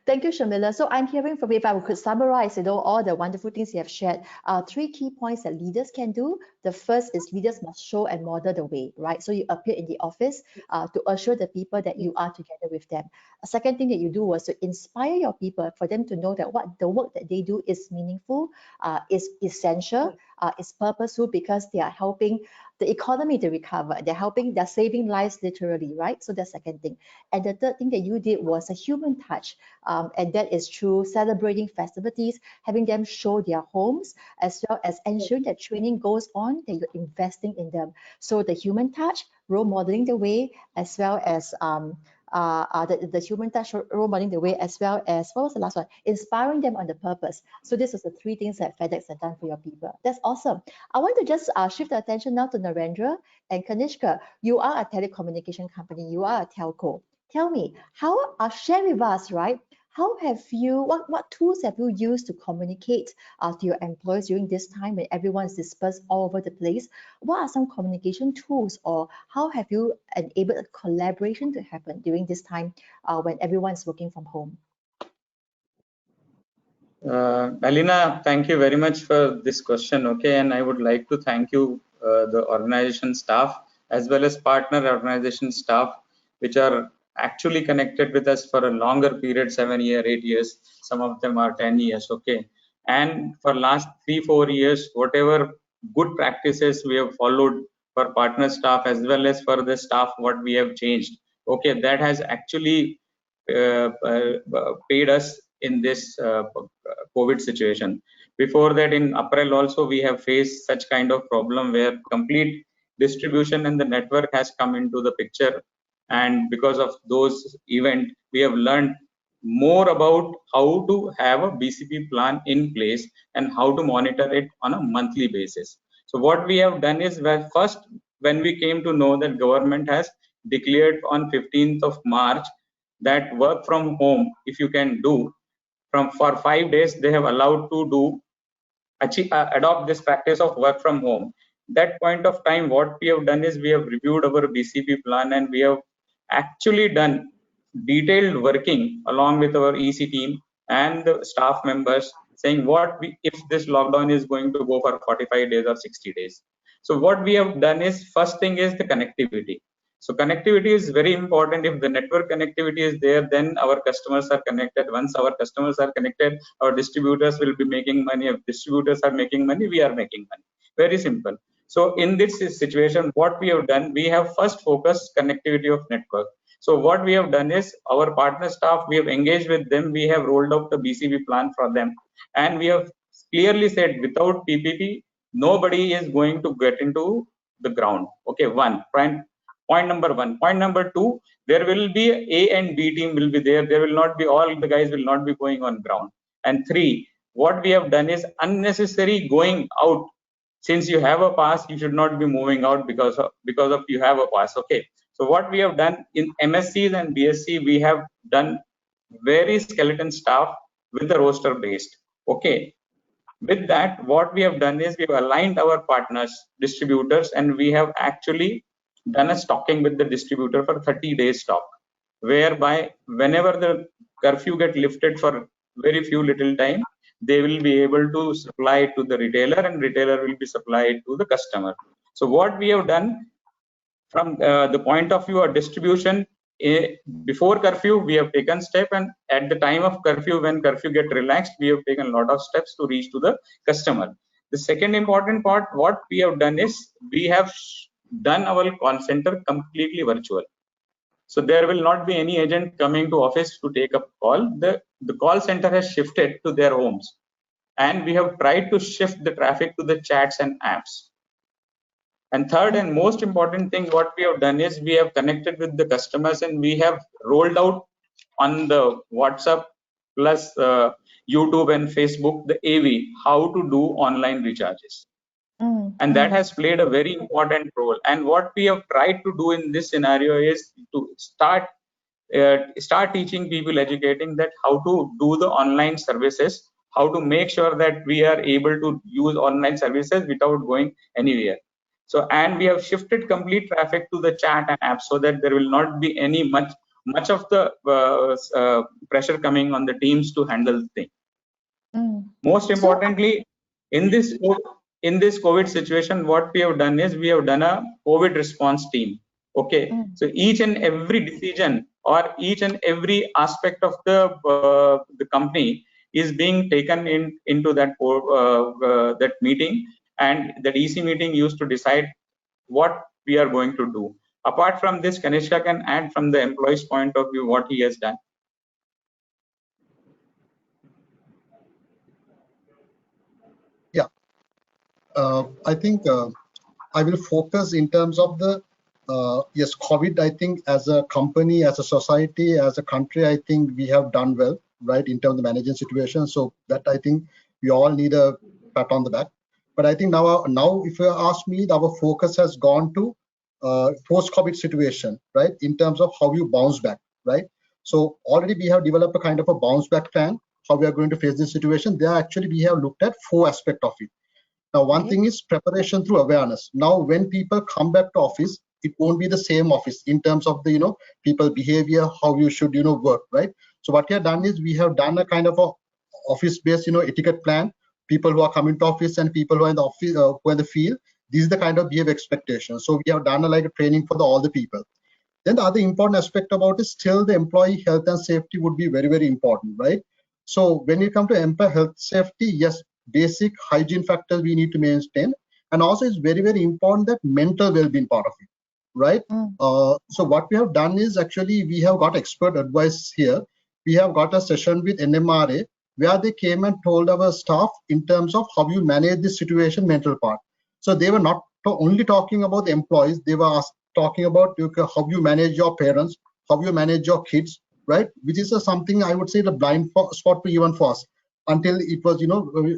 Thank you, Shamila. So I'm hearing from you, if I could summarize, all the wonderful things you have shared, 3 key points that leaders can do. The first is leaders must show and model the way, right? So you appear in the office to assure the people that you are together with them. A second thing that you do was to inspire your people, for them to know that what the work that they do is meaningful, is essential, is purposeful, because they are helping the economy to recover. They're saving lives literally, right? So that's the second thing. And the third thing that you did was a human touch. And that is through celebrating festivities, having them show their homes, as well as ensuring that training goes on, that you're investing in them. So the human touch, role modeling the way, as well as the human touch, role modeling the way, as well as, what was the last one? Inspiring them on the purpose. So this was the 3 things that FedEx had done for your people. That's awesome. I want to just shift the attention now to Narendra and Kanishka. You are a telecommunication company. You are a telco. Tell me, share with us, right? How have you, what tools have you used to communicate to your employees during this time when everyone's dispersed all over the place? What are some communication tools, or how have you enabled a collaboration to happen during this time when everyone's working from home? Alina, thank you very much for this question. Okay, and I would like to thank you, the organization staff, as well as partner organization staff, which are actually connected with us for a longer period, 7 years, 8 years. Some of them are 10 years. Okay, And for last 3-4 years, whatever good practices we have followed for partner staff as well as for the staff, what we have changed, okay, that has actually paid us in this COVID situation. Before that, in April also, we have faced such kind of problem where complete distribution and the network has come into the picture. And because of those events, we have learned more about how to have a BCP plan in place and how to monitor it on a monthly basis. So what we have done is, first, when we came to know that government has declared on 15th of March that work from home, if you can do for 5 days, they have allowed to do adopt this practice of work from home. That point of time, what we have done is we have reviewed our BCP plan and we have actually done detailed working along with our EC team and the staff members, saying if this lockdown is going to go for 45 days or 60 days. So what we have done is, first thing is the connectivity. So connectivity is very important. If the network connectivity is there, then our customers are connected. Once our customers are connected, our distributors will be making money. If distributors are making money, we are making money. Very simple. So in this situation, what we have done, we have first focused connectivity of network. So what we have done is, our partner staff, we have engaged with them. We have rolled out the BCP plan for them. And we have clearly said, without PPP, nobody is going to get into the ground. Okay, point number one. Point number two, there will be A and B team will be there. There will not be, all the guys will not be going on ground. And three, what we have done is unnecessary going out. Since you have a pass, you should not be moving out because of you have a pass. Okay. So what we have done in MSCs and BSc, we have done very skeleton staff with the roster based. Okay. With that, what we have done is we have aligned our partners, distributors, and we have actually done a stocking with the distributor for 30 days stock, whereby whenever the curfew get lifted for very few little time, they will be able to supply to the retailer and retailer will be supplied to the customer. So what we have done from the point of view of distribution, before curfew, we have taken step, and at the time of curfew, when curfew get relaxed, we have taken a lot of steps to reach to the customer. The second important part, what we have done is, we have done our call center completely virtual. So there will not be any agent coming to office to take a call. The call center has shifted to their homes, and we have tried to shift the traffic to the chats and apps. And third and most important thing, what we have done is, we have connected with the customers and we have rolled out on the WhatsApp plus YouTube and Facebook, the AV, how to do online recharges. And that has played a very important role. And what we have tried to do in this scenario is to start teaching people, educating that how to do the online services, how to make sure that we are able to use online services without going anywhere. So, and we have shifted complete traffic to the chat and app, so that there will not be any much of the pressure coming on the teams to handle the thing. Most importantly, in this COVID situation, what we have done is, we have done a COVID response team. Okay, so each and every decision or each and every aspect of the company is being taken into that that meeting, and that EC meeting used to decide what we are going to do. Apart from this, Kanishka can add from the employee's point of view what he has done. Yeah, I think I will focus in terms of the yes, COVID. I think as a company, as a society, as a country, I think we have done well, right, in terms of managing situation. So that I think we all need a pat on the back. But I think now if you ask me, our focus has gone to post-COVID situation, right, in terms of how you bounce back, right? So already we have developed a kind of a bounce back plan, how we are going to face this situation. There actually we have looked at 4 aspects of it. Now, one thing is preparation through awareness. Now, when people come back to office, it won't be the same office in terms of the people behavior, how you should work, right? So what we have done is, we have done a kind of a office-based etiquette plan. People who are coming to office and people who are in the office, who are in the field, this is the kind of behavior expectation. So we have done like a training for all the people. Then the other important aspect about is, still the employee health and safety would be very, very important, right? So when you come to employee health safety, yes, basic hygiene factors we need to maintain. And also it's very, very important that mental well-being part of it, right? So what we have done is actually we have got expert advice here. We have got a session with NMRA where they came and told our staff in terms of how you manage this situation, mental part. So they were not only talking about the employees, they were talking about how you manage your parents, how you manage your kids, right? Which is something I would say the blind spot even for us until it was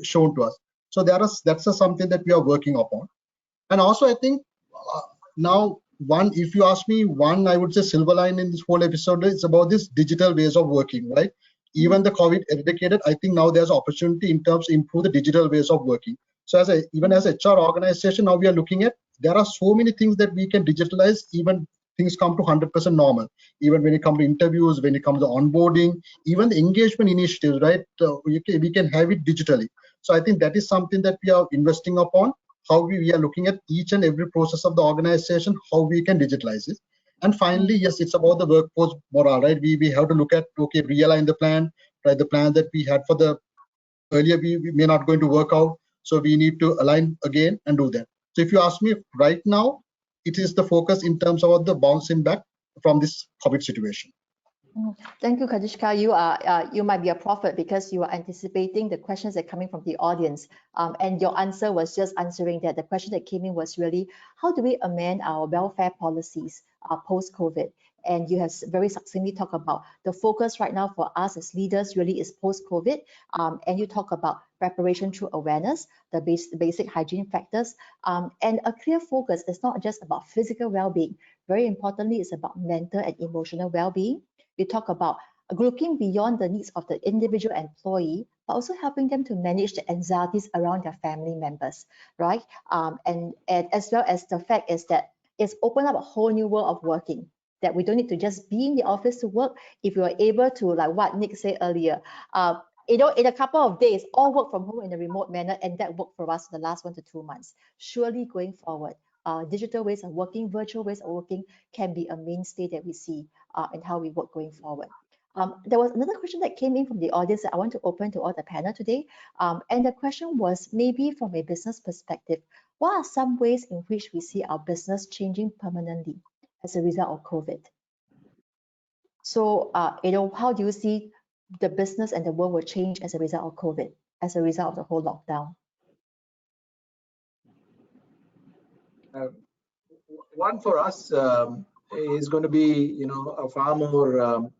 shown to us. So that's something that we are working upon. And also I think now if you ask me one, I would say silver line in this whole episode is about this digital ways of working, right? Even the COVID eradicated, I think now there's opportunity in terms to improve the digital ways of working. So even as a HR organization, now we are looking at, there are so many things that we can digitalize, even things come to 100% normal, even when it comes to interviews, when it comes to onboarding, even the engagement initiatives, right? We can have it digitally. So I think that is something that we are investing upon, how we are looking at each and every process of the organization, how we can digitalize it. And finally, yes, it's about the workforce morale, right? We have to look at, okay, realign the plan, right? The plan that we had for the earlier, we may not going to work out. So we need to align again and do that. So if you ask me right now, it is the focus in terms of the bouncing back from this COVID situation. Thank you, Kanishka. You might be a prophet because you are anticipating the questions that are coming from the audience. And your answer was just answering that. The question that came in was really, how do we amend our welfare policies post-COVID? And you have very succinctly talked about the focus right now for us as leaders really is post-COVID. And you talk about preparation through awareness, the basic hygiene factors, and a clear focus. It's not just about physical well-being. Very importantly, it's about mental and emotional well-being. We talk about looking beyond the needs of the individual employee, but also helping them to manage the anxieties around their family members, right? And as well as the fact is that it's opened up a whole new world of working, that we don't need to just be in the office to work. If you are able to, like what Nick said earlier, in a couple of days, all work from home in a remote manner, and that worked for us for the last 1 to 2 months. Surely going forward, digital ways of working, virtual ways of working can be a mainstay that we see in how we work going forward. There was another question that came in from the audience that I want to open to all the panel today. And the question was, maybe from a business perspective, what are some ways in which we see our business changing permanently as a result of COVID? So, how do you see the business and the world will change as a result of COVID, as a result of the whole lockdown? One for us is going to be, a far more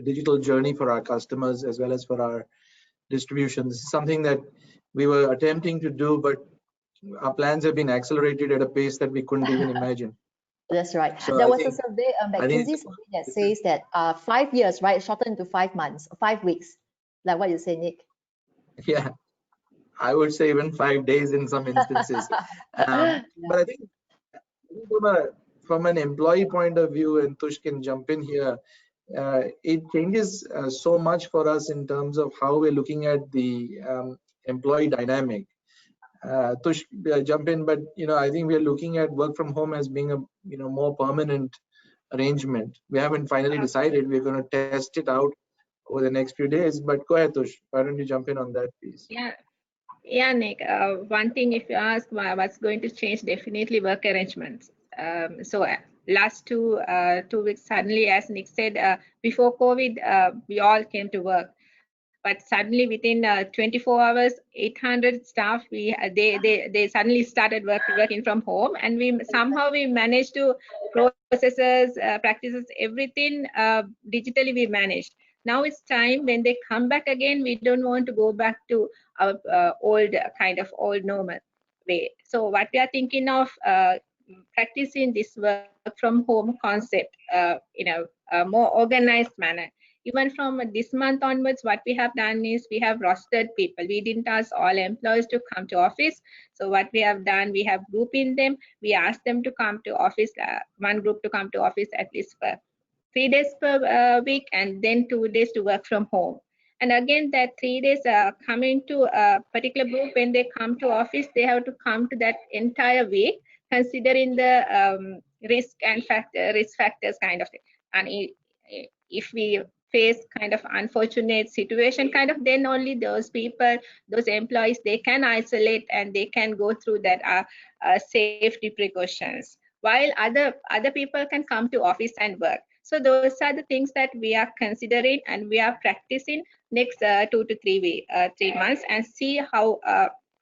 digital journey for our customers as well as for our distribution. This is something that we were attempting to do, but our plans have been accelerated at a pace that we couldn't even imagine. That's right. So there was a survey, McKinsey survey that says that 5 years, right, shortened to 5 months, 5 weeks, like what you say, Nick. Yeah, I would say even 5 days in some instances. But I think from an employee point of view, and Tush can jump in here, it changes so much for us in terms of how we're looking at the employee dynamic. Tush, jump in, but I think we're looking at work from home as being a more permanent arrangement. We haven't finally decided. We're going to test it out over the next few days. But go ahead, Tush. Why don't you jump in on that, please? Yeah, Nick. One thing, if you ask what's going to change, definitely work arrangements. So last two weeks, suddenly, as Nick said, before COVID, we all came to work. But suddenly, within 24 hours, 800 staff, they suddenly started working from home, and we managed to processes, practices, everything digitally we managed. Now it's time when they come back again. We don't want to go back to our old normal way. So what we are thinking of practicing this work from home concept in a more organized manner. Even from this month onwards, what we have done is we have rostered people. We didn't ask all employees to come to office. So what we have done, we have grouped in them. We asked them to come to office, one group to come to office at least for 3 days per week, and then 2 days to work from home. And again, that 3 days coming to a particular group, when they come to office, they have to come to that entire week, considering the risk factors kind of thing. And if we face kind of unfortunate situation, kind of then only those people, those employees, they can isolate and they can go through that safety precautions, while other people can come to office and work. So those are the things that we are considering and we are practicing next 2 to 3 months, and see how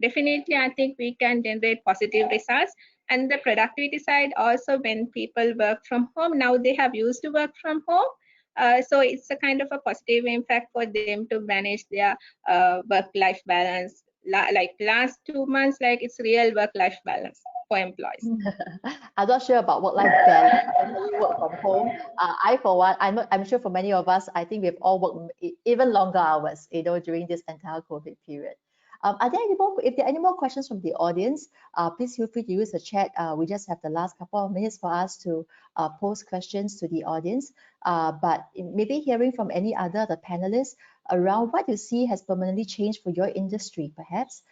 definitely I think we can generate positive results. And the productivity side also, when people work from home, now they have used to work from home. So it's a kind of a positive impact for them to manage their work-life balance. Like last 2 months, like it's real work-life balance for employees. I'm not sure about work-life balance when you work from home. I, for one, I'm sure for many of us, I think we've all worked even longer hours, during this entire COVID period. Are there any more? If there are any more questions from the audience, please feel free to use the chat. We just have the last couple of minutes for us to pose questions to the audience. But maybe hearing from any other the panelists around what you see has permanently changed for your industry, perhaps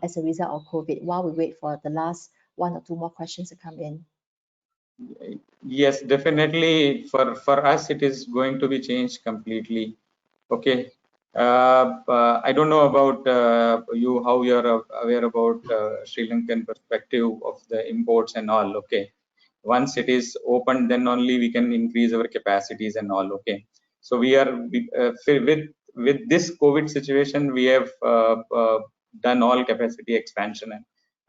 as a result of COVID, while we wait for the last 1 or 2 more questions to come in. Yes, definitely. For us, it is going to be changed completely. Okay. I don't know about you, how you're aware about Sri Lankan perspective of the imports and all. Okay. Once it is open, then only we can increase our capacities and all. Okay. So we are with this COVID situation, we have done all capacity expansion,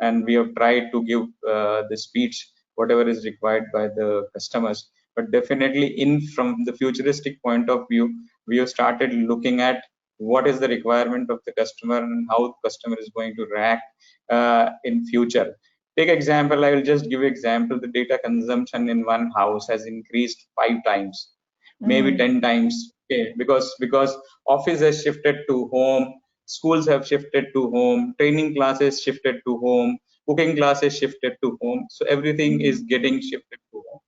and we have tried to give the speech whatever is required by the customers. But definitely, from the futuristic point of view, we have started looking at what is the requirement of the customer and how the customer is going to react in future. Take example, I will just give example. The data consumption in one house has increased 5 times, maybe 10 times. Okay, because office has shifted to home, schools have shifted to home, training classes shifted to home, cooking classes shifted to home. So everything is getting shifted to home.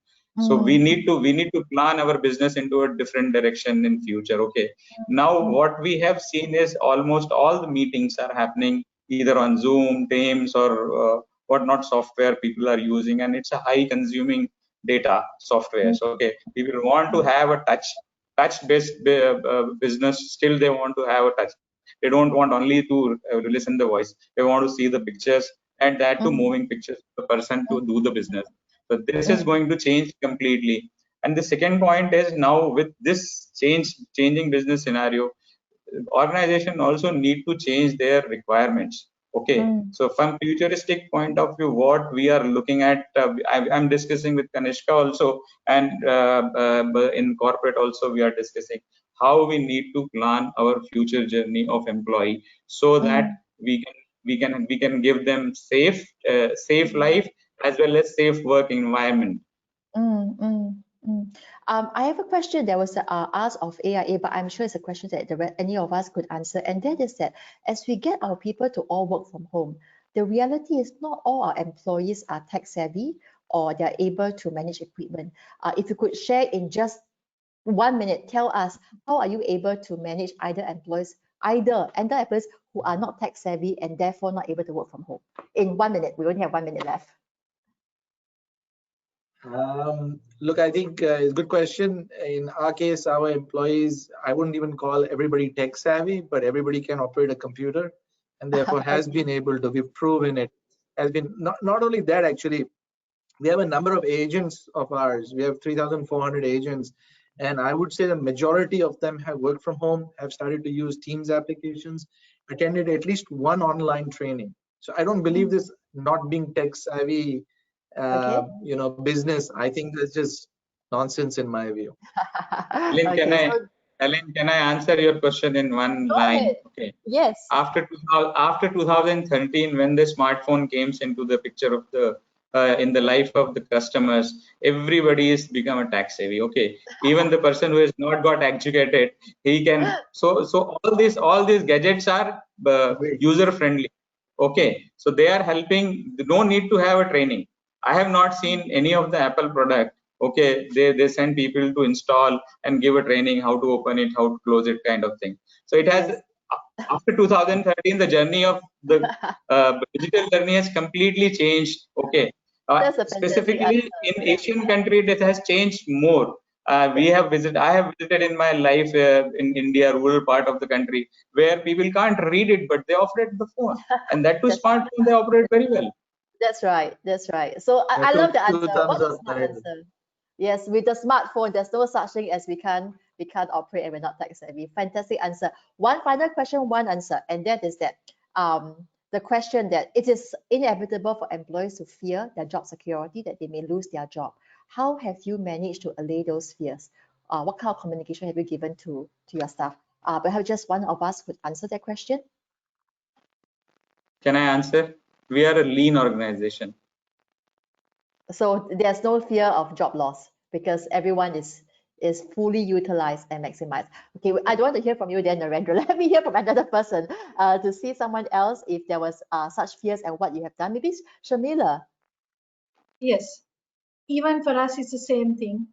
So we need to plan our business into a different direction in future. Okay. Now what we have seen is almost all the meetings are happening either on Zoom, Teams, or whatnot software people are using, and it's a high consuming data software. So okay, people want to have a touch based business. Still they want to have a touch. They don't want only to listen the voice. They want to see the pictures, and that to moving pictures of the person to do the business. So this is going to change completely. And the second point is, now with this changing business scenario, organization also need to change their requirements. Okay. So from futuristic point of view, what we are looking at, I'm discussing with Kanishka also, and in corporate also we are discussing how we need to plan our future journey of employee, so that we can give them safe life as well as safe work environment. I have a question that was asked of AIA, but I'm sure it's a question that any of us could answer. And that is that as we get our people to all work from home, the reality is not all our employees are tech savvy or they're able to manage equipment. If you could share in just 1 minute, tell us, how are you able to manage either employees who are not tech savvy and therefore not able to work from home? In 1 minute, we only have 1 minute left. Look, I think it's a good question. In our case, our employees, I wouldn't even call everybody tech savvy, but everybody can operate a computer, and therefore has been able to. We've proven it. Has been not only that, actually, we have a number of agents of ours. We have 3,400 agents, and I would say the majority of them have worked from home, have started to use Teams applications, attended at least one online training. So I don't believe this not being tech savvy business. I think that's just nonsense in my view. Ellen, can I answer your question in one line? Okay. Yes. After 2013, when the smartphone came into the picture of the in the life of the customers, everybody is become a tech savvy. Okay. Even the person who has not got educated, he can. So all these gadgets are user friendly. Okay. So they are helping. No need to have a training. I have not seen any of the Apple product. Okay, they send people to install and give a training how to open it, how to close it, kind of thing. So it has, after 2013, the journey of the digital journey has completely changed. Okay, specifically in Asian country, it has changed more. I have visited in my life in India, rural part of the country, where people can't read it, but they operate the phone, and that too smartphone they operate very well. That's right. That's right. So I love the answer. What's the smart answer? Yes, with the smartphone, there's no such thing as we can't operate and we're not tech savvy. Fantastic answer. One final question, one answer, and that is that the question that it is inevitable for employees to fear their job security, that they may lose their job. How have you managed to allay those fears? What kind of communication have you given to your staff? Perhaps just one of us would answer that question. Can I answer? We are a lean organization. So there's no fear of job loss because everyone is fully utilized and maximized. Okay, I don't want to hear from you then, Narendra. Let me hear from another person to see someone else if there was such fears and what you have done. Maybe Shamila. Yes, even for us, it's the same thing.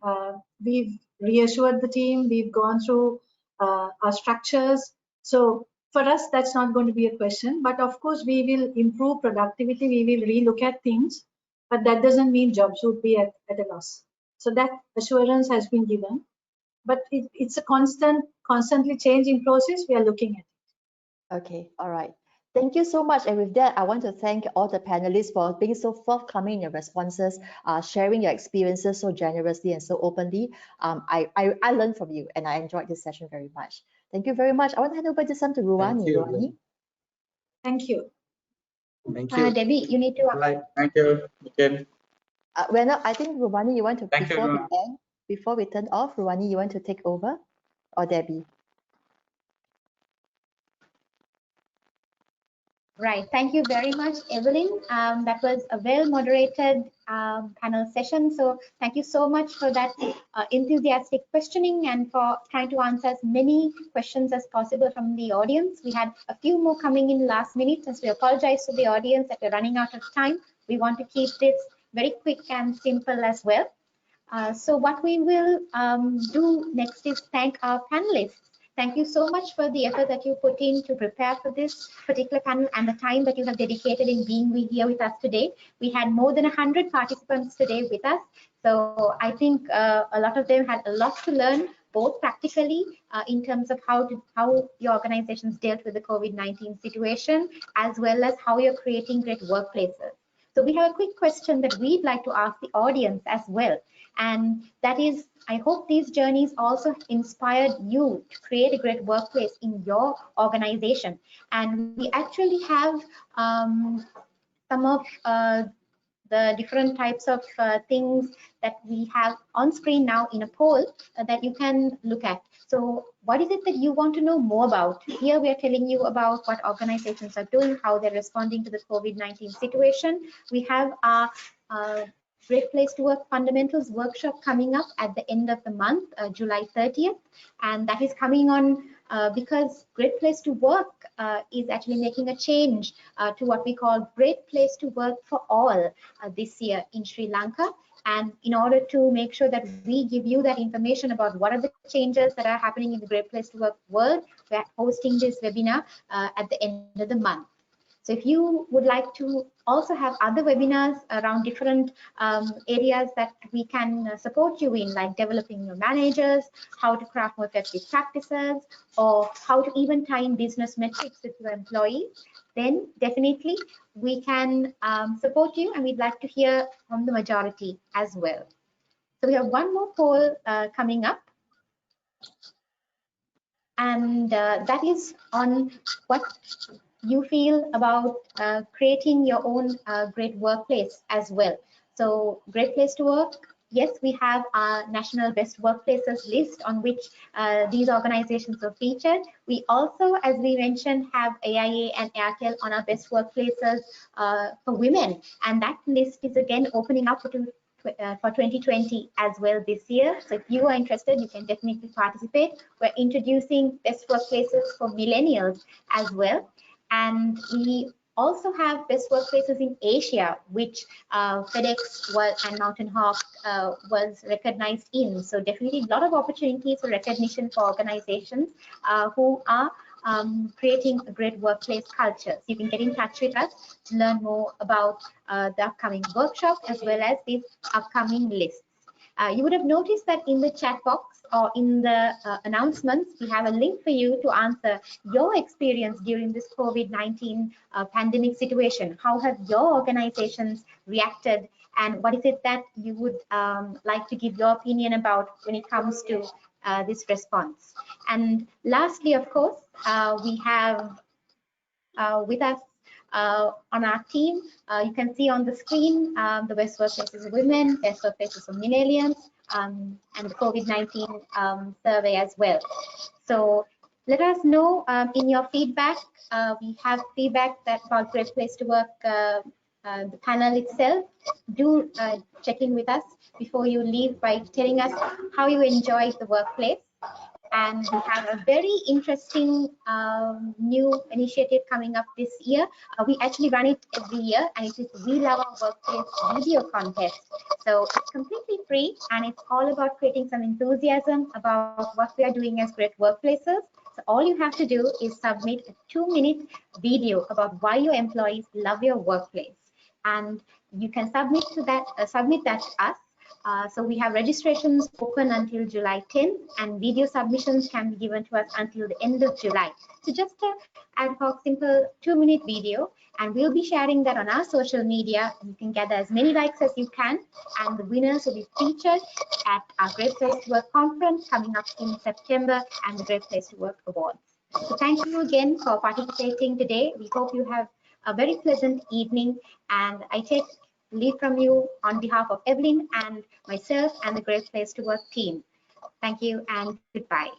We've reassured the team. We've gone through our structures. So for us, that's not going to be a question. But of course, we will improve productivity. We will relook at things. But that doesn't mean jobs would be at a loss. So that assurance has been given. But it's a constantly changing process. We are looking at it. Okay, all right. Thank you so much. And with that, I want to thank all the panelists for being so forthcoming in your responses, sharing your experiences so generously and so openly. I learned from you and I enjoyed this session very much. Thank you very much. I want to hand over this one to Ruwani. Ruwani. Thank you. Thank you. Debbie, you need to. Thank you, Nikhil. I think Ruwani, you want to, before we turn off, Ruwani, you want to take over, or Debbie? Right. Thank you very much, Evelyn. That was a well-moderated panel session. So thank you so much for that enthusiastic questioning and for trying to answer as many questions as possible from the audience. We had a few more coming in last minute, as we apologize to the audience that we're running out of time. We want to keep this very quick and simple as well. So what we will do next is thank our panelists. Thank you so much for the effort that you put in to prepare for this particular panel and the time that you have dedicated in being here with us today. We had more than 100 participants today with us. So I think a lot of them had a lot to learn, both practically in terms of how your organizations dealt with the COVID-19 situation, as well as how you're creating great workplaces. So we have a quick question that we'd like to ask the audience as well. And that is, I hope these journeys also inspired you to create a great workplace in your organization. And we actually have some of the different types of things that we have on screen now in a poll that you can look at. So what is it that you want to know more about? Here we are telling you about what organizations are doing, how they're responding to the COVID-19 situation. We have our Great Place to Work Fundamentals workshop coming up at the end of the month, July 30th. And that is coming on because Great Place to Work is actually making a change to what we call Great Place to Work for All this year in Sri Lanka. And in order to make sure that we give you that information about what are the changes that are happening in the Great Place to Work world, we're hosting this webinar at the end of the month. So if you would like to also have other webinars around different areas that we can support you in, like developing your managers, how to craft more effective practices, or how to even tie in business metrics with your employees, then definitely we can support you, and we'd like to hear from the majority as well. So we have one more poll coming up. And that is on what you feel about creating your own great workplace as well. So Great Place to Work, yes, we have our national best workplaces list on which these organizations are featured. We also, as we mentioned, have AIA and Airtel on our best workplaces for women. And that list is again opening up for 2020 as well this year. So if you are interested, you can definitely participate. We're introducing best workplaces for millennials as well. And we also have best workplaces in Asia, which FedEx and Mountain Hawk was recognized in. So definitely a lot of opportunities for recognition for organizations who are creating a great workplace culture. So you can get in touch with us to learn more about the upcoming workshop as well as these upcoming lists. You would have noticed that in the chat box or in the announcements, we have a link for you to answer your experience during this COVID-19 pandemic situation. How have your organizations reacted, and what is it that you would like to give your opinion about when it comes to this response? And lastly, of course, we have with us on our team. You can see on the screen the best workplaces of women, best workplaces of millennials, and the COVID-19 survey as well. So let us know in your feedback. We have feedback that about Great Place to Work, the panel itself. Do check in with us before you leave by telling us how you enjoyed the workplace. And we have a very interesting new initiative coming up this year. We actually run it every year, and it is We Love Our Workplace video contest. So it's completely free, and it's all about creating some enthusiasm about what we are doing as great workplaces. So all you have to do is submit a 2-minute video about why your employees love your workplace, and you can submit that to us. So we have registrations open until July 10th, and video submissions can be given to us until the end of July. So just an ad hoc, simple 2-minute video, and we'll be sharing that on our social media. You can gather as many likes as you can, and the winners will be featured at our Great Place to Work conference coming up in September, and the Great Place to Work Awards. So thank you again for participating today. We hope you have a very pleasant evening, and I take leave from you on behalf of Evelyn and myself and the Great Place to Work team. Thank you and goodbye.